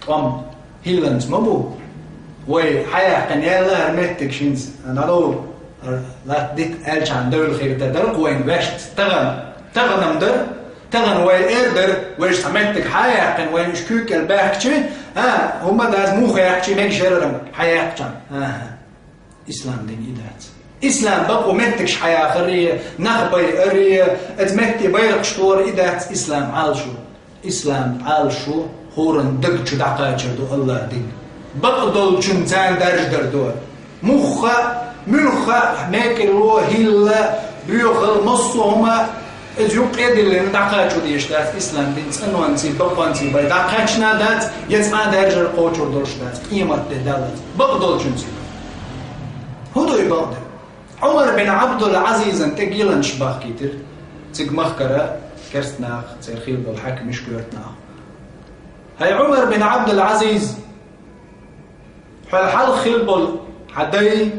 قام هيلانز مبو وحياة قنيالة هرمتك شينز أنا لو لا ديك ألش عن دول خير تدرق وين باش تغنم در تغن وين إردر ويش سمتك حياة قن وين إشكوك الباكتش هما داز مو خياكتش ميك شررم حياة قن إسلام دين إيدات إسلام بقو متكش حياة خرية نخبي أرية اتمتي بيرق شطور إيدات إسلام عالشو إسلام عالشو هورن دقش دعقاتشر دو الله دين بقدل چنتان درجدر دو ملخة ماكلو هلا بيوخل مصو هما ازيوق إدل دعقاتشو ديشتات إسلام دين سنوانسي بقوانسي باي دعقاتشنا دات يزمع درجر قوشور دورش دات قيمت دالت بقدل چنسي هدو يبقدر عمر بن عبد العزيز انت جيلن شباخ كيتر تيج مخكرة كرستناخ تسير خيل بالحاكم مش كيرتناخ هاي عمر بن عبد العزيز حال خيل بال حدي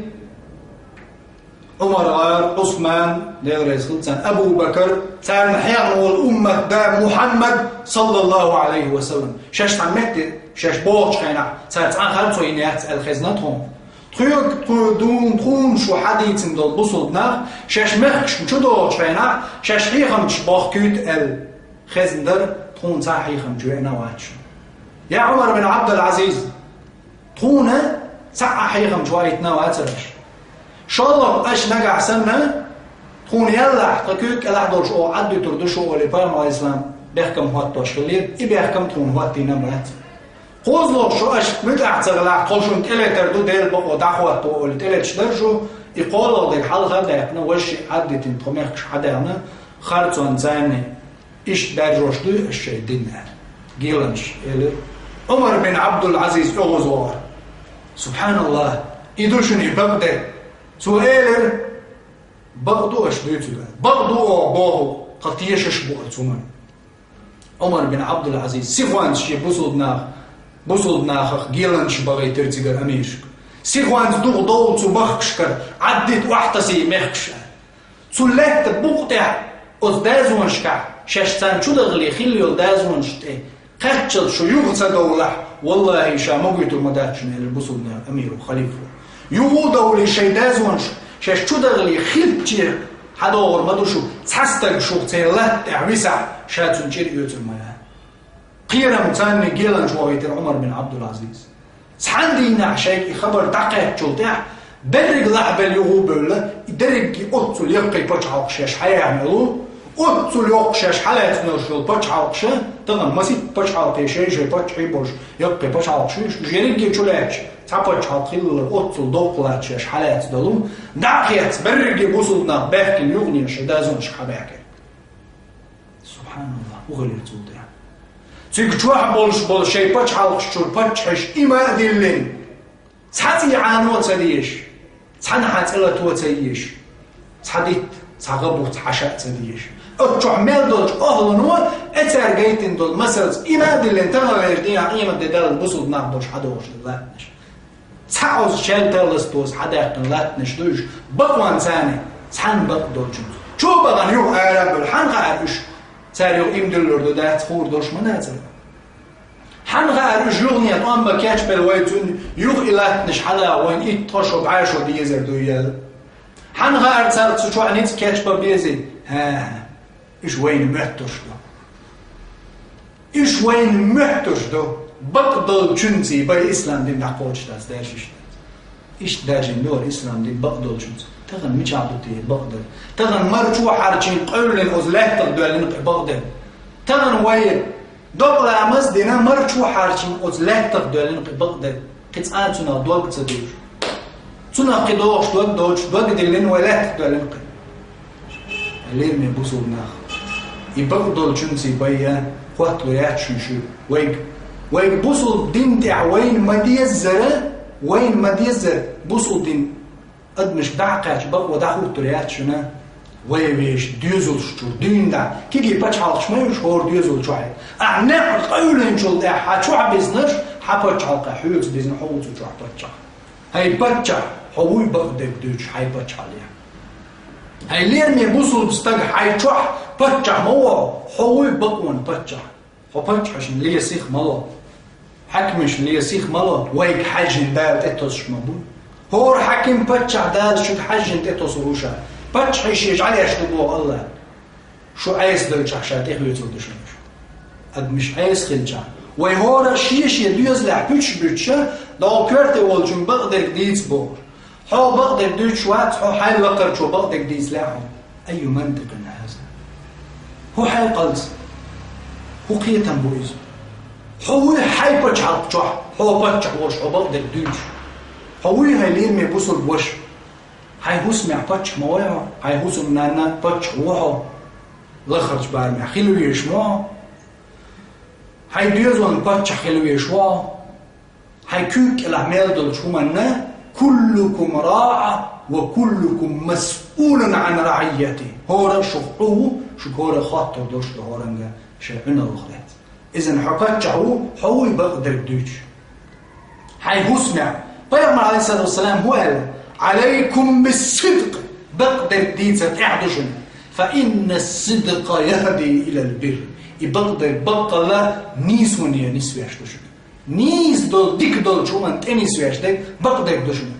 عمر غير عثمان ليغريز خلصان أبو بكر سار محيان والأمة دا محمد صلى الله عليه وسلم شاش تعمت شاش بوش خينا سار تعان خلصو ينيات الخزنتهم تخيك تخون شو حديث دول بصلنا شاش مخش مشدو خينا شاش حيخم شباخ كيت الخزندر تخون سار حيخم جوينا واتش يا عمر بن عبد العزيز تخونه ساعة حيخم جويتنا واترش شالله اش نجح سنة تكون يلا حقيقك الأحضر شو عدي تردشوا اللي بارم على الإسلام بيحكم هو التشكيل يبيحكم تكون هو التينامات قوزلو شو اش متأحت سغلا قوشون تلي تردو ديل بقو دعوة تو اللي تلي تشدرشو يقولوا دي الحال غدا يحنا وشي عدي تنتخميخش حدانا خارتون زاني إيش درجوش دو الشي دينا جيلنش عمر بن عبد العزيز أغزوار سبحان الله يدوشني بغداد سؤال بغضو أشبيته بغضو أبوه قطيش أشبوه ثمان عمر بن عبد العزيز سيخوانس شي بوصلناخ جيلنش بغي ترتيغر أميشك سيخوانس دوغ تبخشكر عدت واحتسي مخش سلت بوقتع أزدازونشكع شاشتان شو دغلي خليو دازونشتي قتل شيوخ سدولح والله شاموغيتو مداتشن البوصلنا أمير وخليفه يوضو لي شي دازونش شاش شو دغلي خلتي حدور ما دوشو تحستق شو تيلات عويسع شاتون جير يوتر مايا قيرا متاني جيلان جويتر عمر بن عبد العزيز سحندينا شيء خبر دقيق جلتاح درج لحبه اليوبل درج قطل يقي بچعق شاش حيعملو قطل يقشاش حالات نرشل بچعق شا تغن مسيت بچعق شي جي بچعي بوش يقي بچعق شيش جيريجي چولاش تابچ حاطيل قطل دوقلاتش حالات دلو دعقيت برجي بوصلنا باكي يغني شدازونش حباكي سبحان الله وغليت وضع تيك جوح بول شي بچ حالقشور بچحش إما ديلين تحتي عانو تديش تحنا حاتلا تو تديش تحديت تغبو تحشا تديش اتجوح ميل دولج أهلنو اترغيتين دول مسلس إما ديلين تغير دينا إما ديدال بوصلنا دوش حدوش دلاتنش تعوز شلتلس توز حداقن لاتنش دوش بقوان ثاني تحن بق دولجن شو بغن يو عرب الحن غارش تاريو إمدلور دو دات خور دوش مناتر حن غارش يغنيت وان بكاتش بالويتون يوغ إلاتنش حلا وين إتطشو بعاشو ديزر دو يال حن غار تارت شو عنيت كاتش ببيزي ها إيش وين محتوش دو إيش وين محتوش دو بقدل جنسي باي إسلام دين دعوش تاس داشش إيش داجن دور إسلام دين بقدل جنسي تغن مش عبدتي بقدل تغن مرجو حرجين قول الأزلات تقدر بقدل تغن وين دبل عمز دينا مرجو حرجين أزلات تقدر بقدل قد آتنا دوق تدوش تنا قدوش دوق دلين ولا تقدر الليل من بوصل ناخ يبقدل جنسي باي قوات ويات شنشو وين بوصل دين تاع وين ما ديزر بوصل دين قد مش دعقاش بق ودعو تريات شنا ويش ديزل شو دين دا كيجي باتش حالش ما يشهور ديزل شوي اعناق قولن شو دا حتشوع بيزنش حباتش حلقه حيوز بيزن حوز وشوع باتش هاي باتش حوي بقدك دوش هاي باتش عليها هاي لين مي بوصل بستق هاي شوع باتش هو حوي بقون باتش هو باتش عشان ليه سيخ ملط حكمش ليه سيخ ملط ويك حاجن دال اتوش مبون هو حكيم باتشع دال شو حاجن تيتوس روشا باتشع يشيج عليه اشتبوه الله شو عايز دلشع شاتيخ يتردش قد مش عايز خلجع ويهورا شيش يدوز لع بيتشا لو كرت والجن بقدر ديز بور حو بقدر دوش وات حو حي لقر شو بقدر ديز لعهم أي منطق هذا هو حي قلص هو قيتا بويز هو حي باتشع الجح هو باتشع وش حو بقدر دوش هوي هاي لين مي بوصل بوش هاي هو سمع باتش موايا هاي هو سمعنا باتش روحه لخرج بارمي خلو يشمع هاي ديزون باتش خلو يشمع هاي كوك الأعمال دول شو منا كلكم راعة وكلكم مسؤول عن رعيته. هورا شقوه شكورا خاطر دوش هورنجا شعبنا الخلات. إذن حقتشعو حوي بقدر دوش. حي هسمع بيغمر عليه الصلاة والسلام هو قال عليكم بالصدق بقدر ديتر احدشن فإن الصدق يهدي إلى البر. يبقدر بقلا نيس ونيا نيس ويشتشن نيس دول ديك دول شو من تنيس ويشتك بقدر دوشن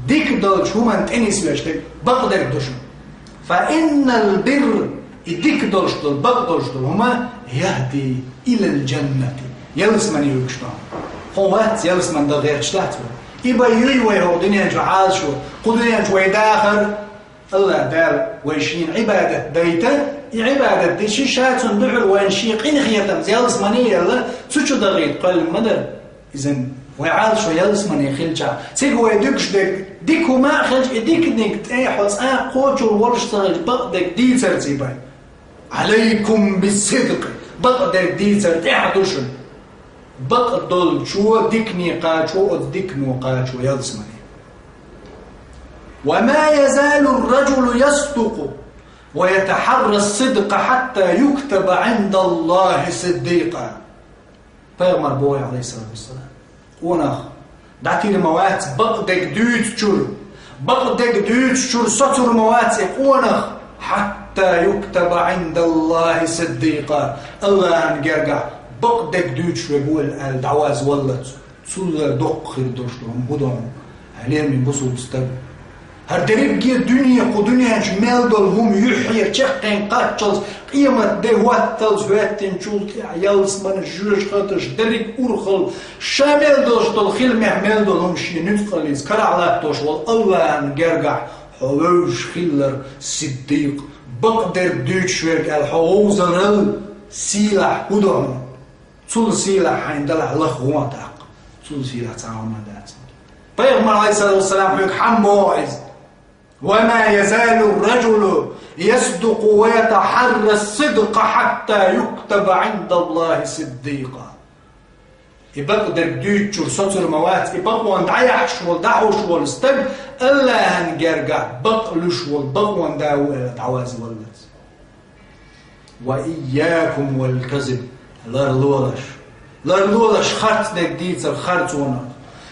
ديك دول شو من تنيس ويشتك بقدر دوشن. فإن البر ديك دول شتول بقدر شتول هما يهدي إلى الجنة يلس من يوكشتان خوات يلس من ده غير شتاتو إبا يوي هو دنيا جعال شو قدنيا جوي داخل الله دال ويشين عبادة ديتا عبادة دي شي شاتون دعر وانشيق إن خيرتم يلس مني يلا تشو دغيت قال مدر إذن ويعال شو يلس مني خلجا سيقو يدكش ديكو ما خلج ديك نيك تايحوز قوجو ورشتغل بقدك ديتر زيباي عليكم بالصدق بقدك ديتر تحدشن بقدل شو ديكني قاچو ديكنو قاچو يلس مني. وما يزال الرجل يصدق ويتحرى الصدق حتى يكتب عند الله صديقا. بيغمر بوي عليه الصلاة والسلام وناخ دعتي الموات بقدك دوت شور بقدك دوت شور سطر موات وناخ حتى يكتب عند الله صديقا. الله نجرجع بقدك دوت شور يقول الدعواز ولت سول دق خير دوشتهم بدهم عليهم من بصوا بستب هردريب جي الدنيا قدنيا جمال دولهم يحيي تشقين قاتشلز قيمة دهوات تلزواتين شولت يالس من الجوش خاطش دريك أورخل شامل دوش دول خيل محمل دولهم شي نتقليز كرعلات دوش والله نجرجع حلوش خيلر صديق بقدر دوش ورق الحوزر السيلح بدهم تول سيلح عندها لخواتك تول سيلح تعاون دات. بيغمر عليه الصلاة والسلام يقول حموعز وما يزال الرجل يصدق ويتحرى الصدق حتى يكتب عند الله صديقا. يبقدر دوتشور سطر موات يبقوا ندعيح شوال دعو شوال استج الا هنجرجع بقلو شوال بقوا ندعو دعواز ولد. وإياكم والكذب لارلولش خرط دك ديتر خرطونا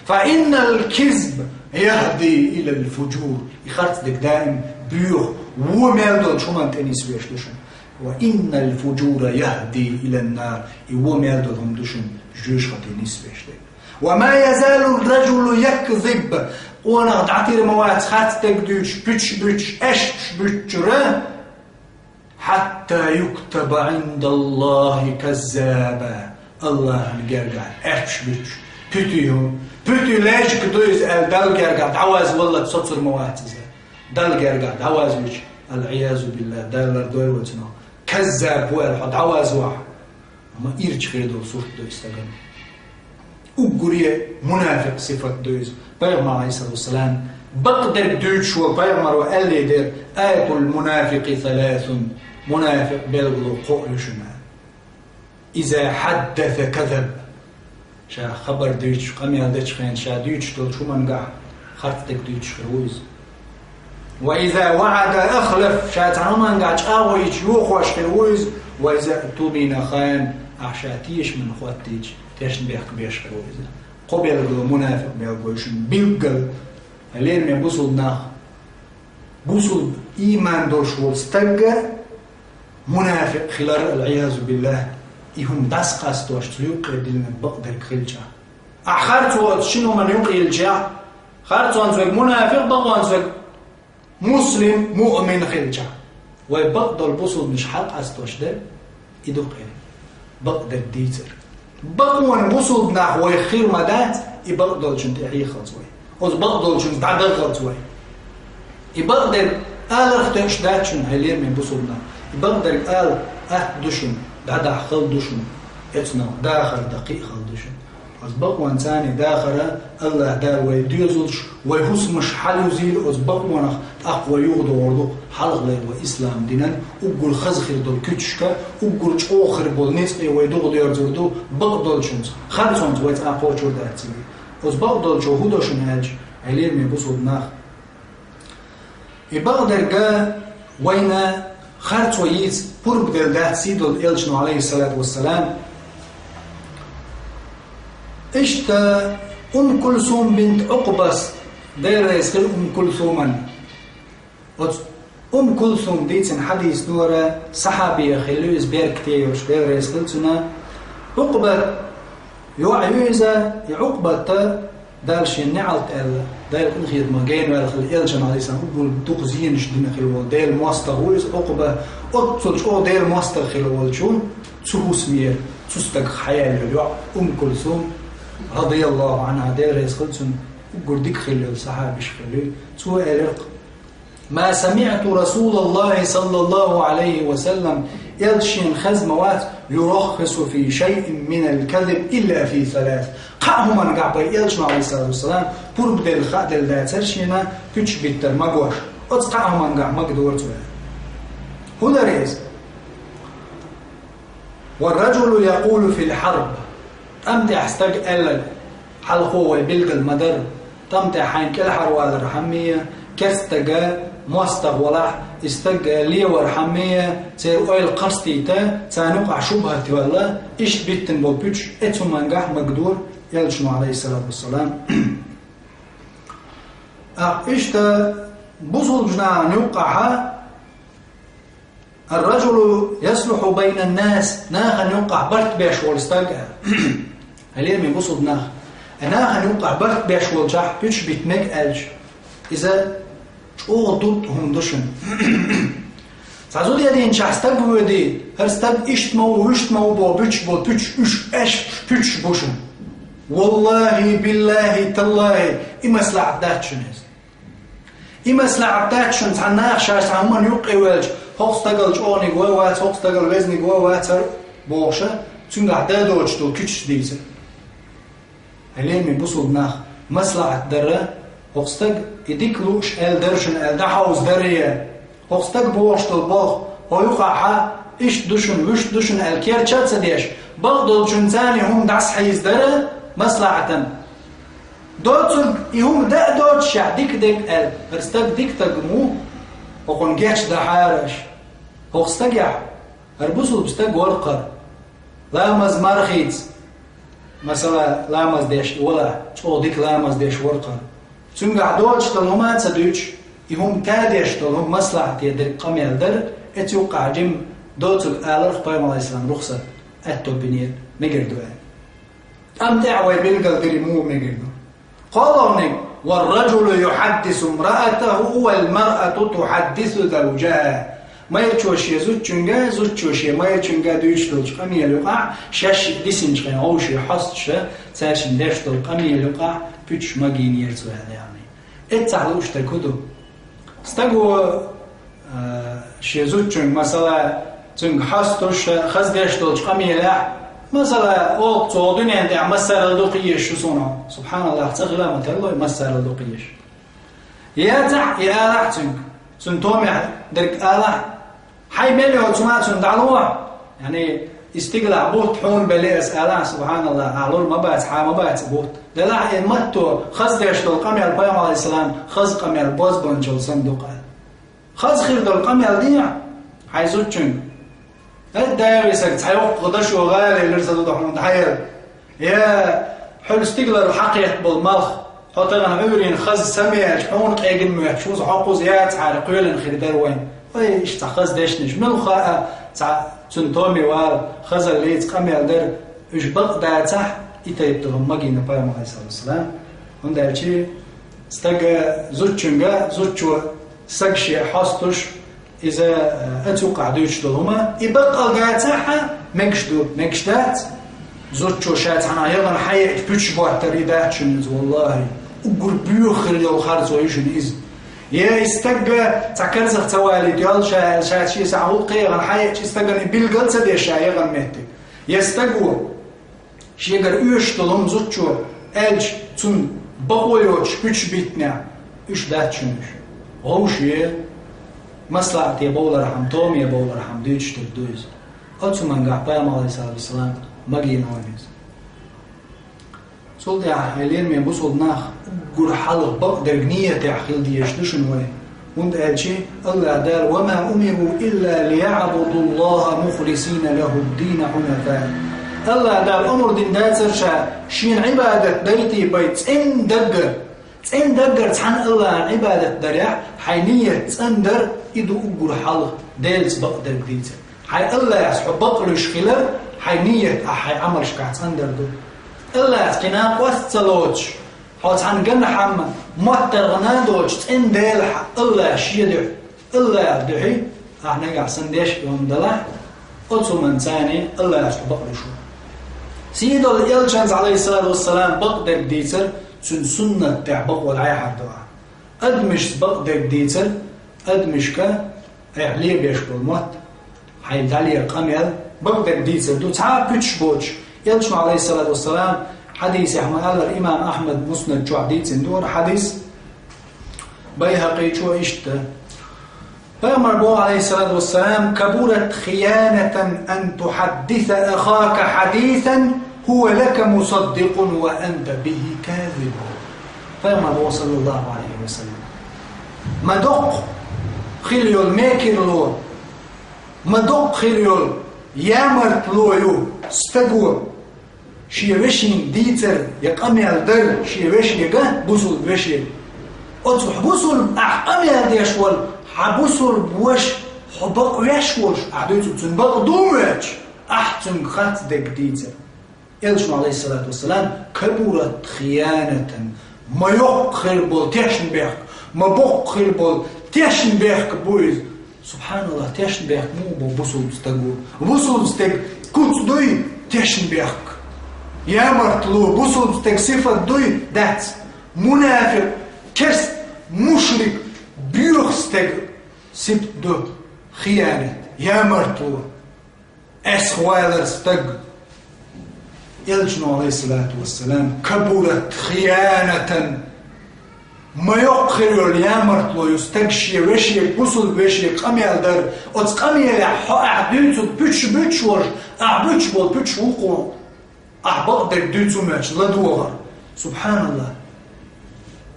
فإن الكذب يهدي إلى الفجور. يخرط دك دائم بيوخ وميلدون شو من تنيس ويشلشن وإن الفجور يهدي إلى النار وميلدون هم دشن جوش خطينيس ويشلشن. وما يزال الرجل يكذب وانا تعطير مواد خرط دك دوش بيتش أش بيتشره حتى يكتب عند الله كذابا. الله نجرجع أش بيتش بيتيهم بيتي ليش كدوز دال جرجع دعواز والله تصير مواد دال جرجع دعواز بيتش العياذ بالله دال دول وتنا كذاب ولا دعواز واحد ما يرجع خيدو صوت دو استغنى أقولي منافق صفة دوز. بيغمر عليه الصلاة والسلام بقدر دوش وبيغمر وقال لي دير آية المنافق ثلاث منافق بلغ قوشنا إذا حدث كذب شا خبر دوش قم يالدش خين شا دوش تول شو من قع خرطك دوش خرويز. وإذا وعد أخلف شا تعالوا من قع تشاويش يوخوش خرويز. وإذا توبين خان أحشاتيش من خواتيش تيشن بيحك بيش خرويز. قبل منافق بيقولش بيقل هلين من بوصل ناخ بوصل إيمان دوش والستقى منافق خلال العياذ بالله يهم داس قاستوش تيوقع دلنا بقدر خلجا أخرتوا شنو من يوقع الجا خرتوا أنزوج منافق بقوا أنزوج مسلم مؤمن خلجا ويبقدر بوصل مش حق قاستوش ده يدوقع بقدر ديتر بقوا نبوصل نحو خير مدات يبقدر جنت أي خطوة أو بقدر جنت عدل خطوة يبقدر أختش داتشن هلين من بوصلنا يبقدر أهدشن دعدا خل دشن اتنا داخل دقيق خل دشن أسبق ثاني داخل الله دار ويديزلش ويهوس مش حل يزيل أسبق ونخ أقوى يغدو وردو حلق لي وإسلام دينا أقول خزخر دول كتشكا أقول أخر بول نسقي ويدو ديرزردو بقدر شنز خالصون تويت أقوى شو داتي أسبق دول شو هدوشن هاج علير من بصود ناخ يبقدر جا وين خرط ويز قرب ده سيدو الإلشنو عليه الصلاة والسلام إشتا كلثوم بنت عقبس دير يسخل كلثوما كلثوم ديتن حديث نورا صحابية خلوز بيركتي وش دير يسخلتنا عقبة يوعيوزا عقبة دالش النعلت ال دال الخير مجين والخل إلشن عليه السلام يقول تقزين شدنا خلوه دال ماستر هو عقبة أتصلش أو دال ماستر خلوه شون تسوسمية تستق حياة اليوع كلثوم رضي الله عنها دال يسخلتن يقول ديك خلوه صحابي خلوه سؤال ما سمعت رسول الله صلى الله عليه وسلم يلشين خزموات يرخص في شيء من الكذب إلا في ثلاث قاهم من قعبا يلشن عليه الصلاة والسلام برب دل خادل لا ترشينا كتش بيتر مقوش أتقاهم من قعب مقدور هنا ريز والرجل يقول في الحرب أمتع استقل حلقوه بلق المدر تمتع حين كل حروال الرحمية كستجا مستغولا استجا لي ورحمية سير أويل قرستيتا سانوقع شبهة ولا إيش بيتن بوبيتش إتو منجح مقدور يلشنو عليه الصلاة والسلام إيشتا بوصل جنا نوقعها الرجل يصلح بين الناس ناخ نوقع برت بيش والستجا هليه من بوصل ناخ ناخ نوقع برت بيش والجح بيتش بيتمك ألج إذا شو ضدهم دشن تعزود يدين شحستك بودي هرستك إشت مو وشت مو بوبتش بوبتش إش بتش بوشن والله بالله تالله إما سلع داتشنز إما سلع داتشنز عناخ شاش عمان يقي والج هوستقل جوني قوات هوستقل وزني قوات بوشة تنقع دادوش دو كتش ديزل هلين من بصود ناخ مسلع الدرة هوستق يديكلوش درشن دحوز دريه هوستق بوشتل بوخ ويقع إيش دشن وش دشن الكير شات سديش بغضل جنزاني هم دعس حيز دره مصلحة دوتر يهم دا دوت شع ديك هرستق ديك تقمو وقن جيش دحارش هوستق يح هربوسل بستق ورقر لامز مرخيز مثلا لامز ديش ولا شو ديك لامز ديش ورقر تنقع دوتش تلهمات سدوش يهم تاديش تلهم مصلحة يدر قميل در اتوقع جم دوتل آلرخ بايم عليه السلام رخصة اتو بنير مقردو أم دعوة بالقل درمو مقردو قالوا والرجل يحدث امرأته والمرأة تحدث زوجها ما يتشوشي زوجنجا زوجوشي ما يتشنجا دويشتلش قميل يقع شاش ديسنش غين عوشي حصش ساشن ديشتل قميل يقع بيتش ماجين يرسو هذا يعني اتعلوش تركدو استقوا شيزوتشن مثلا تنج حاستوش خز ديشتلش قميلة مثلا او تصودين عندي مسار الدقيش شو صنع سبحان الله تغلا متلو مسار الدقيش يا تح يا رحتنج سنتومي درك آلة حي مليو تماتن دعلوه يعني استقلع بوت حون بليس آلة سبحان الله أعلول ما بات ما بات بوت لا متو خز ديشتل قميل البيام عليه السلام خز قميل بوز بنجل صندوق خز خير دول قميل ديع حيزوتشن الداير يسكت حيوق قدش وغالي اللي رسالة دحون تحيل يا حل استقلال حقيق بالملخ حطينا عورين خز سميع حون قيقن ميحشوز حقوز يا تعالى قيلن خير دار وين ايش تخز ديشنش ملخا سنتومي وال خز اللي تقميل دار ايش بقى تح يتيبتهم مجينا بايم عليه الصلاة والسلام هندا شيء استجا زوجنجا زوجو سجشي حاستوش إذا أتوقع دوشتهما يبقى الجاتها مكشدات زوجو شات عنا يلا حي بيتش بوتر يداتشنز والله وقول بيوخر يل خارج ويشن إز يا استجا تكرزخ توالي يال شات شيء سعود قيغن حي استجا بيلقل سدي شايغن مهتي يستجوا شيغر يشتلهم زوجو ألش تون بقولوش بيتش بيتنا إيش داتشنش غوشي مصلحة يبول رحم توم يبول رحم ديش تبدوز أتو من قعبايم عليه الصلاة والسلام مجينا ونيز سولت يا حيلين من بوصل ناخ قول حلق بق درجنية تحخيل ديش لشن وين und elche Allah dar وما أمروا إلا ليعبدوا الله مخلصين له الدين حنفاء الله dar أمر دين داتر شين عبادة ديتي بيت إن دقر تحن الله عبادة دريع حينية تندر إدو أقر حال ديلز بقدر ديتر حي الله يسحب بقرش خلال حينية حي عمل شكات تندر دو الله يسكنا قوستلوش حوت عن جنة حما مطر غنادوش تن ديلح الله شيدع الله يدعي احنا قاعد سندش يوم دلح أتو من ثاني الله يسحب بقرشو سيد الإلشانز عليه الصلاة والسلام بقدر ديتر سنة تعبق والعي حردوا أدمش بقدر ديتر أدمشك إعليه بيشبه الموت حيث عليه القميل بقدر ديتر دو تعاب بيتش بوش يلشن عليه الصلاة والسلام حديث أحمد الله الإمام أحمد مسند جو عديد سندور حديث بيهقي شو إشته فيأمر عليه الصلاة والسلام كبرت خيانة أن تحدث أخاك حديثا هو لك مصدق وأنت به كاذب فيأمر صلى الله عليه وسلم مدق خليول ميكر لو مدق خليول يامرت لو استقوى شيوشين ديتر يقامي الدر شيوش يقا بوصل بوشي أتصح بوصل أحقامي الديشوال حبوصل بوش حبق ويشوش أحدوث تنبق دومش أحتم خط دك ديتر إلشن عليه الصلاة والسلام كبرت خيانة ما يقخر بول تيشن بيخ ما بقخر بول تيشن بيخ بويز سبحان الله تيشن بيخ مو بوصل استقو بوصل استق كنت دوي تيشن بيخ يا مرتلو بوصل استق صفة دوي دات منافق كرس مشرك بيوخ استق سبت دو خيانة يا مرتلو اسخوالر استق يلجنو عليه الصلاة والسلام كبرت خيانة ما يقخر اليامرتلو يستكشي وشي بوصل وشي قمي الدر وتقمي أحدوث بيتش ورش أحبوش بول بيتش وقو أحبقدر دوتو ماش لدوغر سبحان الله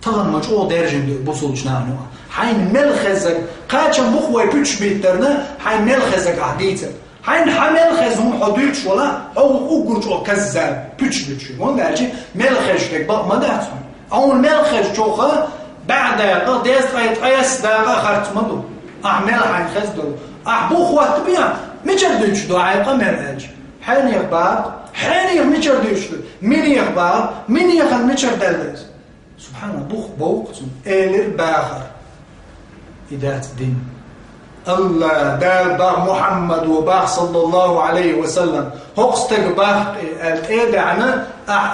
طغن مجعو درجن بوصل جنانو حين ملخزك قاچم بخوي بيتش بيترنا حين ملخزك أحديتر حين حمل خزهم حدودش ولا أو أقولش أو كذاب بيتش وان درجة ملخش تكبر ما دعتهم أول ملخش شوخه بعد يقطع ديست قياس دقيقة خرط مدو أعمل حين خزدو أحبو خوات بيا ميجردوش دو عيقة مرأج حين يخبار حين ميجردوش دو مين يخبار مين يخل ميجردلز سبحان الله بوخ بوقتم إلر باخر إدات الدين الله دار باغ محمد وباغ صلى الله عليه وسلم هقستك باغ الإيدعنا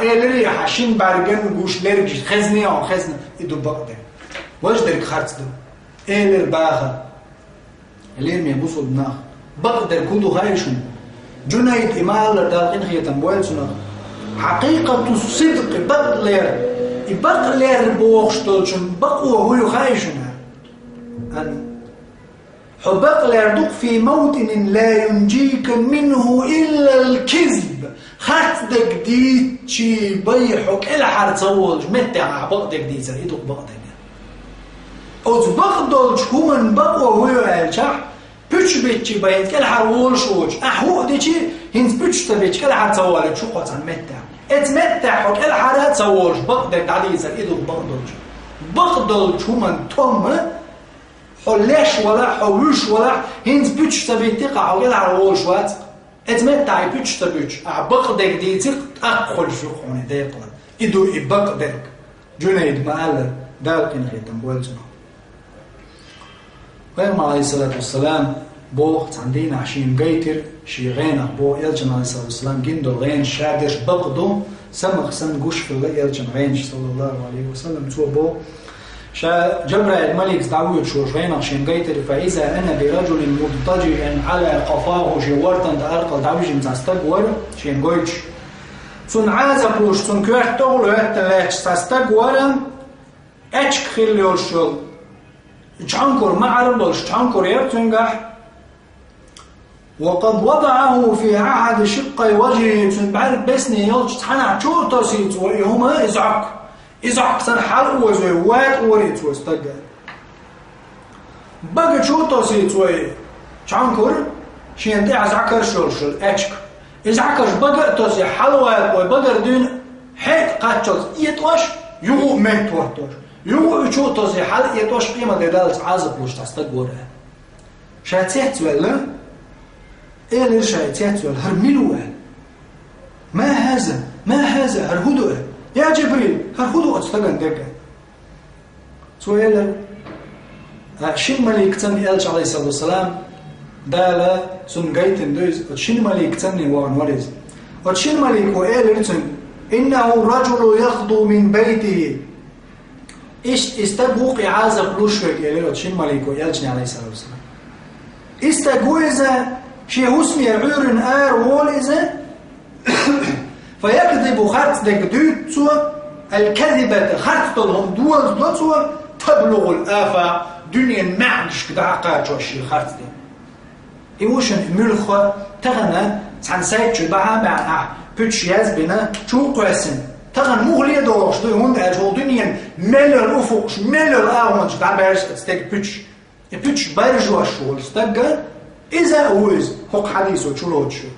إلري حشين بارجن قوش لرجي خزني أو خزنة إدو بقدر وجدك خرط دو إلر باغ الإرمي بوصل بناخ بقدر كودو هايشون جنايد إمال دالقين خيطان بوالسونا حقيقة الصدق بقلر بوغشتولشون بقوة هو خايشون أن حبق لردق في موطن لا ينجيك منه إلا الكذب خطدك دي شي بيحك إلا حار تصولج متع بقدك دي سريدك بقدك أوز بقدولج همان بقوة هو الشح بيش بيتشي بيتك إلا حار وولشوج أحوق دي شي هنز بيش تبيتك إلا حار تصولج شو قطعا متع اتمتع حك إلا حار تصولج بقدك دي سريدك بقدولج همان توم حلاش ولا حوش ولا هنز بيتش تبيتق عقل على وشوات اتمتع بيتش تبيتش عبقدك ديتق اقل شخونه ديقلا ادو يبقدك جنيد ما قال دالك نخيتم بوالزنا ويوم عليه الصلاة والسلام بو عندنا عشين قيتر شي غينا بو يلجن عليه الصلاة والسلام جندو غين شادش بقدو سمخ سنقوش في الله يلجن غين صلى الله عليه وسلم تو بو جبرائيل الملك دعوت شوشين عشان قيتر فإذا أنا برجل مضطجع على قفاه جوارتا تأرقل دعوش متستقور شين قيتش سن عازقوش سن كوات تغلو هتلاش تستقور اتشك خليول شل جانكور معربلش جانكور يرتنجح وقد وضعه في عهد شقي وجهه سن بعرف بسني يلج تحنع شو تصيت وإهما إزعق إذا أحسن حلق وزوات وريت واستجد بقى شو توصي توي شانكور شين دي عزعكر شول اشك إذا عكرش بقى توصي حلوة وبقى دون حيت قاتشوز يتوش يو من توتر يو شو توصي حل يتوش قيمة دالت عازب وش تستقبله شاتيت ولا إيه اللي شاتيت ولا هرميلوه ما هذا هرهدوه يا جبريل هرهدوه تستقن دقة سؤال شين ملك تاني ألش عليه الصلاة والسلام دالا سن قيتن دوز وشين ملك تاني وان ورز وشين ملك وإيه لرتن إنه رجل يخضو من بيته إيش استبوق عازق لوشك إيه وشين ملك وإلش عليه الصلاة والسلام استجوزة شيء اسمه عير وول إذا فيكذب خرط دك دوتسو الكذبة خرط لهم دول دوتسو تبلغ الآفة دنيا معدش كده عقاد شو الشيء خرط دي إيوشن ملخة تغنى عن سايد شو بها مع بتش يزبنا شو قاسم تغن مغلية دورش دو هون أجو دنيا ملل الأفق ملل الأعوانش تعبيرش تستيق بتش برجوا شو استجى إذا أوز حق حديثه شو شو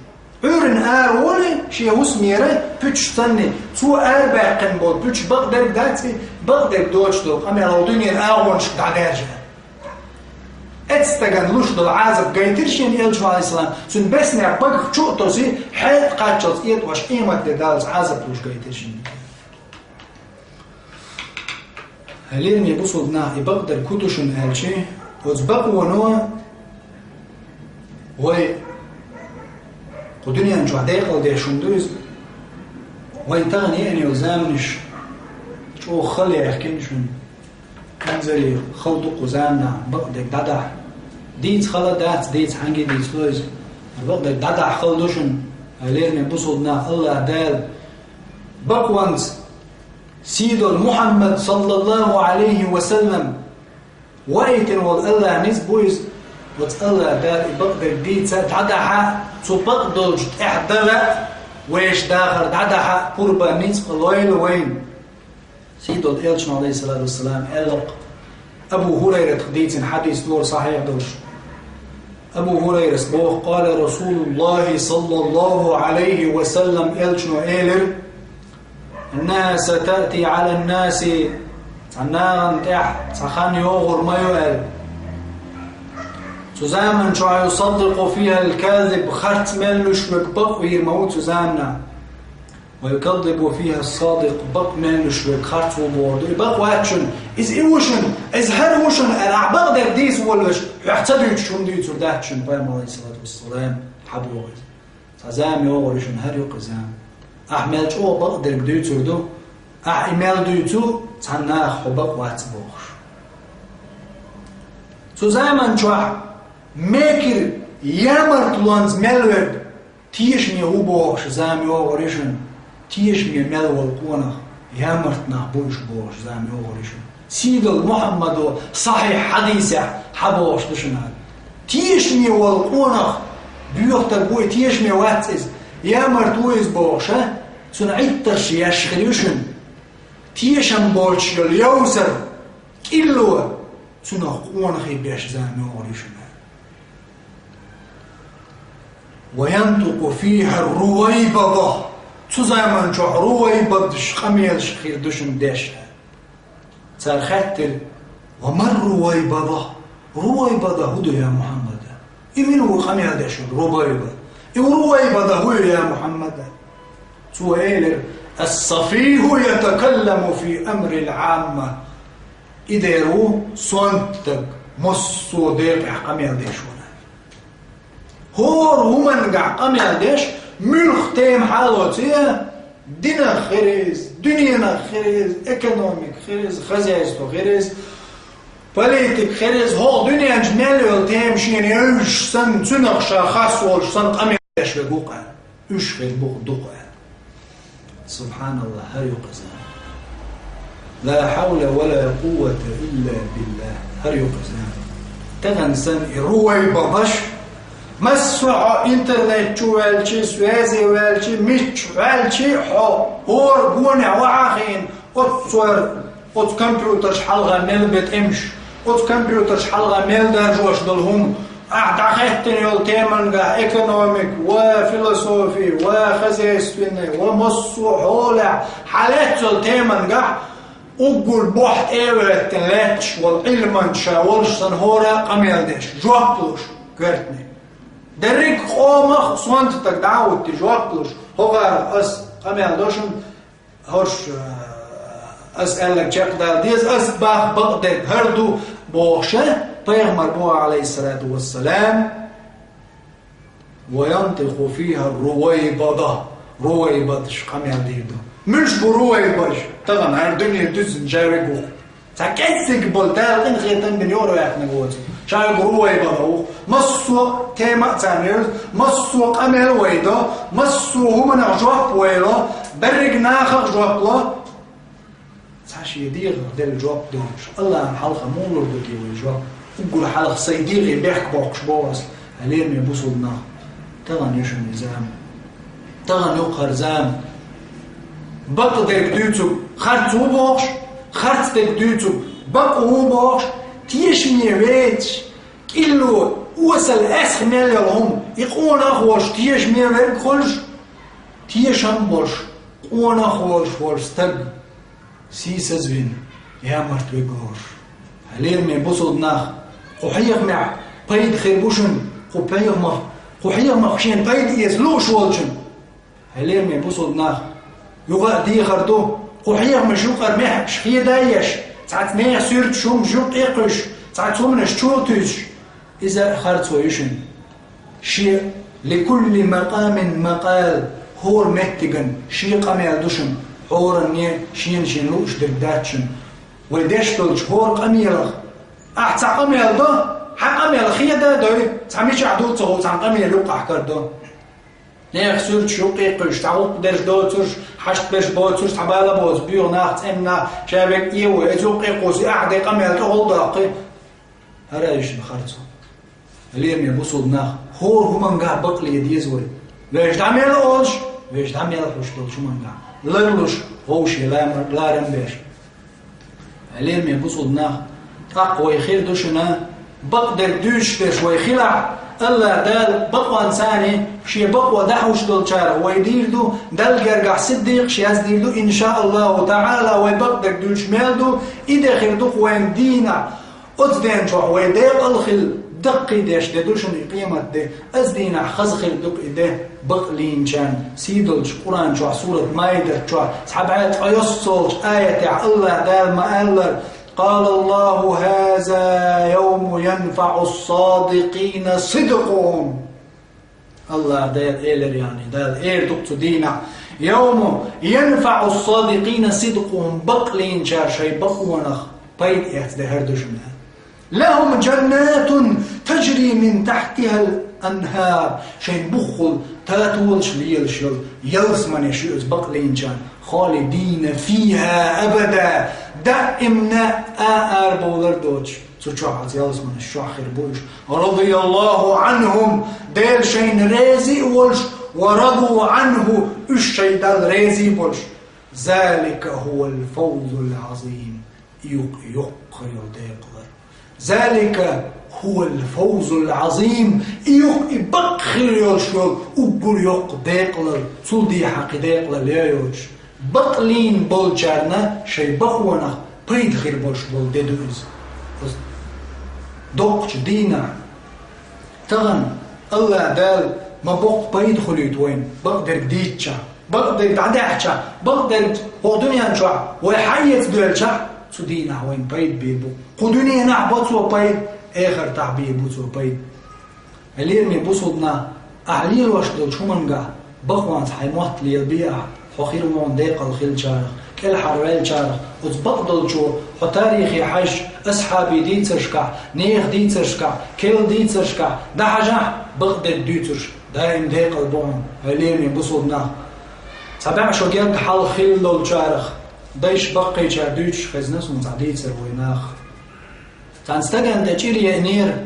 أورن ولا شيء اسمه بتش ثاني تو أربع قنبل بتش بقدر داتي بقدر دوتش دو أما لو دنيا أعوانش تعداجها استجن لوش دو عازب جايترشين يلش عليه السلام سن بس نعبق شو توصي حيت قاتشت إيد واش قيمة دالز عازب لوش جايترشين هلين يبصدنا يبقدر كتوشن هالشي وزبقوا ونوع وي ودنيا نشوح دقيقة ودي شندوز وي تغني أني وزامنش شو خلي يحكين شن كنزلي خلطق وزامنا بقدك دادع ديت خلطات ديت حنجي ديت فلوز بقدك دادع خلطوشن هلين يبصدنا الله دال بقوانز سيد محمد صلى الله عليه وسلم وقتن والله نسبويز وتقلع دار بقدر دي تعدها تو بقدر احدلت ويش داخل تعدها قربة نسب الله وين سيد الإلشن عليه الصلاة والسلام ألق أبو هريرة خديت حديث نور صحيح دوش أبو هريرة سبوه قال رسول الله صلى الله عليه وسلم إلشن إيلر أنها ستأتي على الناس عنان تحت سخان يوغر ما يؤل تزامن شو يصدق فيها الكاذب خرط ملوش بق ويرموت تزامنا ويكذب فيها الصادق بق ملوش خرط وبورد يبق واتشن إز إيوشن إز هروشن أنا بقدر ديس ولش يحتدي شون دي ترداتشن بام عليه الصلاة والسلام حبوا تزام يوغرشن هر يقزام أحمل شو بقدر بدي تردو أحمل ديتو تناخ حبق واتبوخ تزامن شو ميكر يامر تلانز ملود تيش مي هوبوخ زام يوغرشن تيش مي ملول قونخ يامرت نحبوش بوخ زام يوغرشن سيد محمد صحيح حديثه حبوش دشنال تيش مي والقونخ بيوختر بوي تيش مي واتز يامرت ويز بوخ سنعيد ترشي يشخليوشن تيشن بوش اليوسر كيلو سنخ قونخ يبيش زام يوغرشن وينطق فيها الرويبضة تزامن شو رويبضش خميل شخير دشن داش ترختل وما الرويبضة هدو يا محمد إمين هو خميل داش رويبضة رويبضة هو يا محمد سؤال الصفيه يتكلم في أمر العامة إدارو صنتك مصو ديق خميل داش هور همان قام يادش ملخ تيم حالوتيه دينا خريز دنيانا خريز ايكونوميك خريز خزايزتو خريز بوليتيك خريز هو دنيا جمال تيم شين يوش سن تنخشا خاص والش سن قام يادش بوقع يوش في البوق دوقع سبحان الله هر يقزان لا حول ولا قوة إلا بالله هر يقزان تغنسن روي بضش مسح انترنت والشي سوازي والشي مش والشي هو بونع وعاخين اتصور كمبيوتر حلقة نلبت امش أوت كمبيوتر حلقة ميل درجوش دلهم دعختني يلتمنجا إيكونوميك وفيلسوفي وخزيسفيني ومصو حولع حالات يلتمنجا أقول بوحت إيوه تلاتش والعلمانشا والشتن هورا قميل ديش جوابلوش قرتني دريك قومخ صوانتك دعوتي جوابلوش هو أس قميل دوشن هرش أسألك جاق ديز أسباح بغداد هردو بوشة بيغمر بوها عليه الصلاة والسلام وينطق فيها الرويبضة رويبضش قميل ديدو مش برويبضش طبعا هردنيا دوزن جاربو تاكيسك بولتال إن خيطان بنيورو يحنا قوتي شايق رويبضة مصو تيما تامير مصو قميل ويدو مصو هم نغجوب ويلو برق ناخر جواب له تعش يدير دل الجواب دوش الله حلقة مولر دوكي ويجواب يقول حلقة سيدير يبيحك بوقش بوصل عليهم يبوصوا النار تغن يشو نظام تغن يقهر زام بطل ديك دوتو خرط هو بوقش خرط ديك دوتو بقو هو بوقش تيش ميويتش كيلو وصل اسخ ميل يلهم يقول اخوش تيش ميويت كلش تيش هم بوش قونا خوش فرستق سيسز وين يا مرتوي غور هلير مي بوصل ناخ قحيق مع بايد خيبوشن قحيق ما خشين بايد يزلوش والشن هلير مي بوصل ناخ يوغا دي خردو قحيق مشوقر مح شخي دايش ساعت مي سيرت شوم جوق ايقش ساعت سومنش تشوتش اذا خرطو يشن شيء لكل مقام مقال هور متجن شيء قميل دوشن هور نيه شين لوش درداتشن وديش تلش هور قميل أحسن قميل ده حق قميل خيدا ده تعميش عدول تصو تعم قميل لوقع كردو نيه خسرت شوقي قش تعوق درج دوتش حشت بش بوتش تعبالا بوز بيو ناخت امنا شابك يو ازوقي قوسي أحدي قميل تقول داقي هرايش بخرطو اليوم يبوصل ناخ هور هم نقع بقلي يديزوري ليش تعمل أولش ليش تعمل أولش دول شو من قاع ليش غوشي لا رمبيش اليوم يبوصل ناخ أقوى خير دوشنا بقدر دوش بيش ويخلع الله دال بقوى إنساني شي بقوى دحوش دول شارع ويدير دو دال جرجع صديق شي يزدير دو إن شاء الله تعالى ويبقدر دوش ميل دو إذا خير دو وين دينا أتدين شو ويديق الخل دقي ديش دوشن قيمة دي أزدينا خزخر دق إده بقلين كان سيدلش قرآن شو سورة مايدة شو سحبعات أيصلش آية الله دال ما ألر قال الله هذا يوم ينفع الصادقين صدقهم الله دال إيلر يعني دال إير دقت دينا يوم ينفع الصادقين صدقهم بقلين شار شي بقونخ بيد إحتدهر دوشنها لهم جنات تجري من تحتها الأنهار شين بخل تاتولش ليلشل يلسمن يشيز بقلينشان خالدين فيها أبدا دائمنا آر بولر دوتش سوچاعت يلسمن الشاخر بولش رضي الله عنهم ديل شين ريزي ولش ورضوا عنه الشي دال ريزي بولش ذلك هو الفوز العظيم يقر ديقلر ذلك هو الفوز العظيم بخر يوشول وقل يق ديقلر صدي حق ديقلر ليوش بقلين بولشارنا شي بخونا بيد خير بولش بول ديدوز دوقش دينا تغن الله دال ما بق بيد خليت وين بقدر ديتشا بقدر دعدعشا بقدر هودنيا نشا ويحيث دولشا سدينا وين بيد بيبو قدوني هنا بوتسو بيد آخر تعبير بوتسو بيد الليل من بوصدنا أعليل واشدل شو منقع بخوان حيموت لي البيع حخير وان ديق الخيل شارخ كل حرويل شارخ وتبقدل شو حتاريخي حج أصحابي دي ترشكع نيخ دي ترشكع كل دي ترشكع ده حاجة بقدر ديترش دائم ديق البون الليل من بوصدنا سبع شو جد حال خيل دول شارخ دايش بقي جاردوش خزنس ومتعديت سرويناخ تنستجن دجيري انير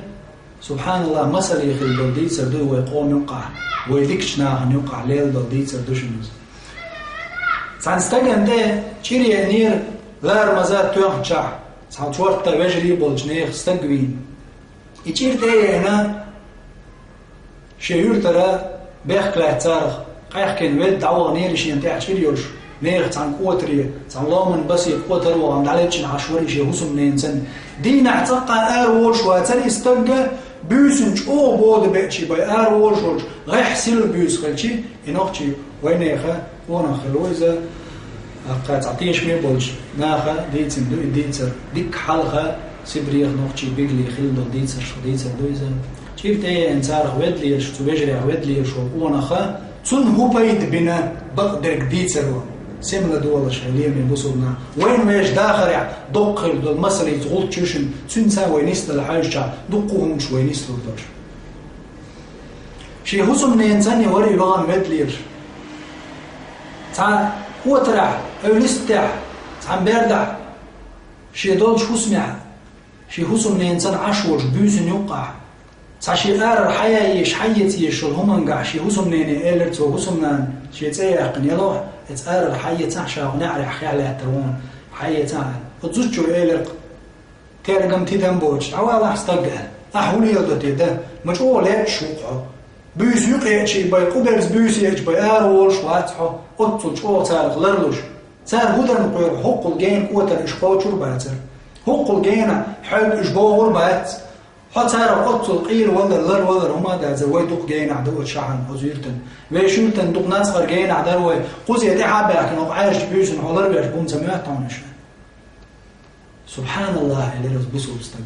سبحان الله مثل يخل دوديت سردو ويقوم يقع ويدكشنا ان يقع ليل دوديت سردوشنز تنستجن ده جيري انير لا رمزات توخشع صار شوارت وجري بولجنيخ استقوين يصير ده هنا شيور ترى بيخلع تارخ قايح كان ود دعوة نير شيء انت عشريوش نير تان قوتري تان لامن بس يقوتر وعند عليك عشوري شيء هسم نينسن دين اعتقى اروش واتري استقى بيسنج او بود بيتشي باي اروش غير حسيل بيس خلشي انوختي وين يخا وانا خلويزه قاعد تعطيش مي بولش ناخا ديتن ديتر ديك حلقه سبريغ نوختي بيغلي خلدو ديتر دويزه شفت ايه انصار ودلي شو بيجري ودلي شو وانا خا تون هو بايد بنا بقدر ديتر سيملا دولش اللي من بوصلنا وين ماش داخل دقل دول مصري تغول تشوشن تنسى وينست الحاجة دقوهم شوي نستو دور شي هسم من إنسان يوري لغة مدلير تاع هو ترح أو لستح تاع بيردح شي دول شو سمع شي هسم من إنسان عشوش بيوزن يوقع تاع شي آر حيايش حيتيش الهمن قع شي هسم من إيلرت وهسم من شي تايقن يلوح تسأر الحية تحشى ونعرف خيالها تروون حية تاعها وتزوجوا إلك ترجم تدمبوش عوال أحستقل أحولي يلدتي ده مجهول لا شوقه بيس يقع شيء بيقبل بيس يج بيارول شواتحه أتصل شو تارق لرلوش تار هدر نقول حق الجين قوة إشباع شرباتر حق الجين حل إشباع غربات حتى أتصل قيل ولا هما ده زوي دق جين عدو شحن وزيرتن ويشولتن دق ناس خر جين عدروي قوزي تحب لكن عايش بيوسن حضر بيش بوم سمعت عنش سبحان الله اللي رزبسوا بستق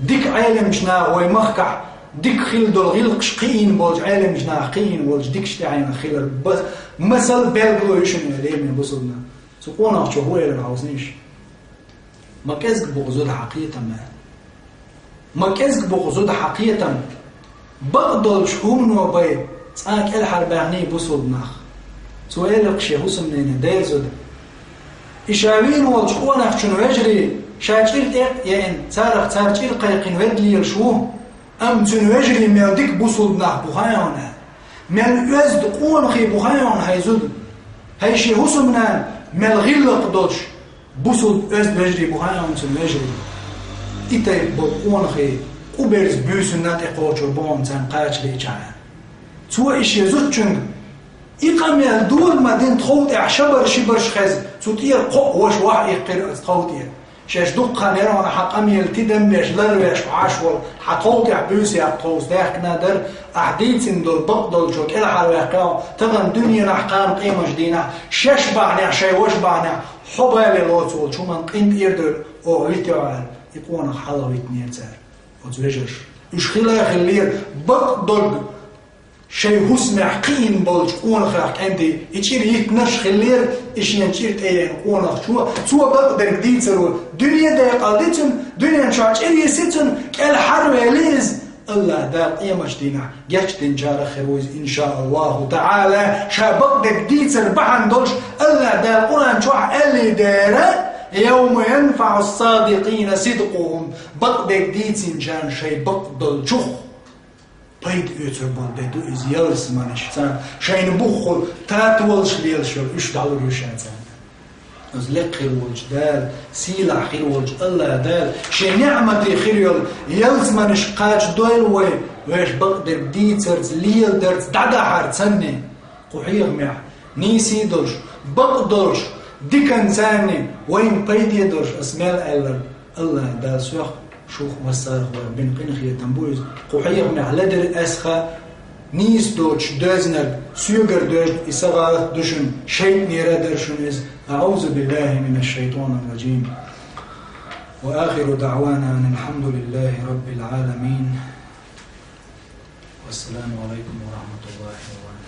ديك عالم جنا ويمخكع ديك خيل دول غيلق شقين بولج عالم جنا قين بولج ديك شتاعين خيل بس مثل بيلغلويشن اللي من بوصلنا سقونا شو هو اللي عاوزنيش ما كذب بغزود حقيقة ما كذب بغزود حقيقة بقدر شهومن وبيت ساك الحرباني بوصلنا سؤالك شيء هسمنين داير زود إشاوين والشقونا شنو يجري شاكير يعني تارجير قيقين ودلي شو أم شنو يجري من ديك بوصلنا بخيانا من يزد قون خي بخيان هيزود هاي شيء هسمنا من غير قدوش بوصل يزد يجري بخيان شنو يجري إتى بقون خي قبرز بيسنات إقواتش بون تان قاش ليجان تو إيش يزود شنو إقام الدول ما دين تخوت إعشبر شبرش خز تطير قو وش واحد يقر تخوتيه شاش دقة نيران حقام يلتدم بيش لرويش عاشول حقوق بيوسي عطوس داخل نادر أحديث دول بقدل شوك إلى حلوكاو تغن دنيا نحقان قيمة جدينا شاش بعنى شي وش بعنى حبالي لوتول شو من قيمة إردل أو ويتوال يكون حلويت نيرتر وتوجرش إيش خلا خلير بقدل شيء هسمع قين بولج قونخ عندي يصير يتنش خلير إيش ينشير تاين قونخ شو بقدر جديد سرو دنيا ده قادتن دنيا نشاش إلي ستن كالحرب ليز الله ده قيمة جدينا جاش تنجار خروز إن شاء الله تعالى شا بقدر جديد سر بحن دولش الله ده القرآن شوح اللي داره يوم ينفع الصادقين صدقهم بقدر جديد سنجان شيء بقدر شوخ بيد يتربون ده إز يلس مانش سان شين بخل تاتولش ليلشل إيش دعور يشان سان از لك خير وجه دال سيلا خير وجه الله دال شي نعمتي خير يلس مانش قاش دويل ويش بقدر بديترز ليل درز دعدا حار تسني قحيغ مع نيسي دوش بقدرش ديكن ساني وين بيد يدوش اسمال الله دال سوخ شوخ مسار بين قنخية تنبويز قحيق من على أسخة نيس دوش دوزنر سيوغر دوش إساغا دوشن شيء نيرا درشن إز أعوذ بالله من الشيطان الرجيم وآخر دعوانا أن الحمد لله رب العالمين والسلام عليكم ورحمة الله وبركاته.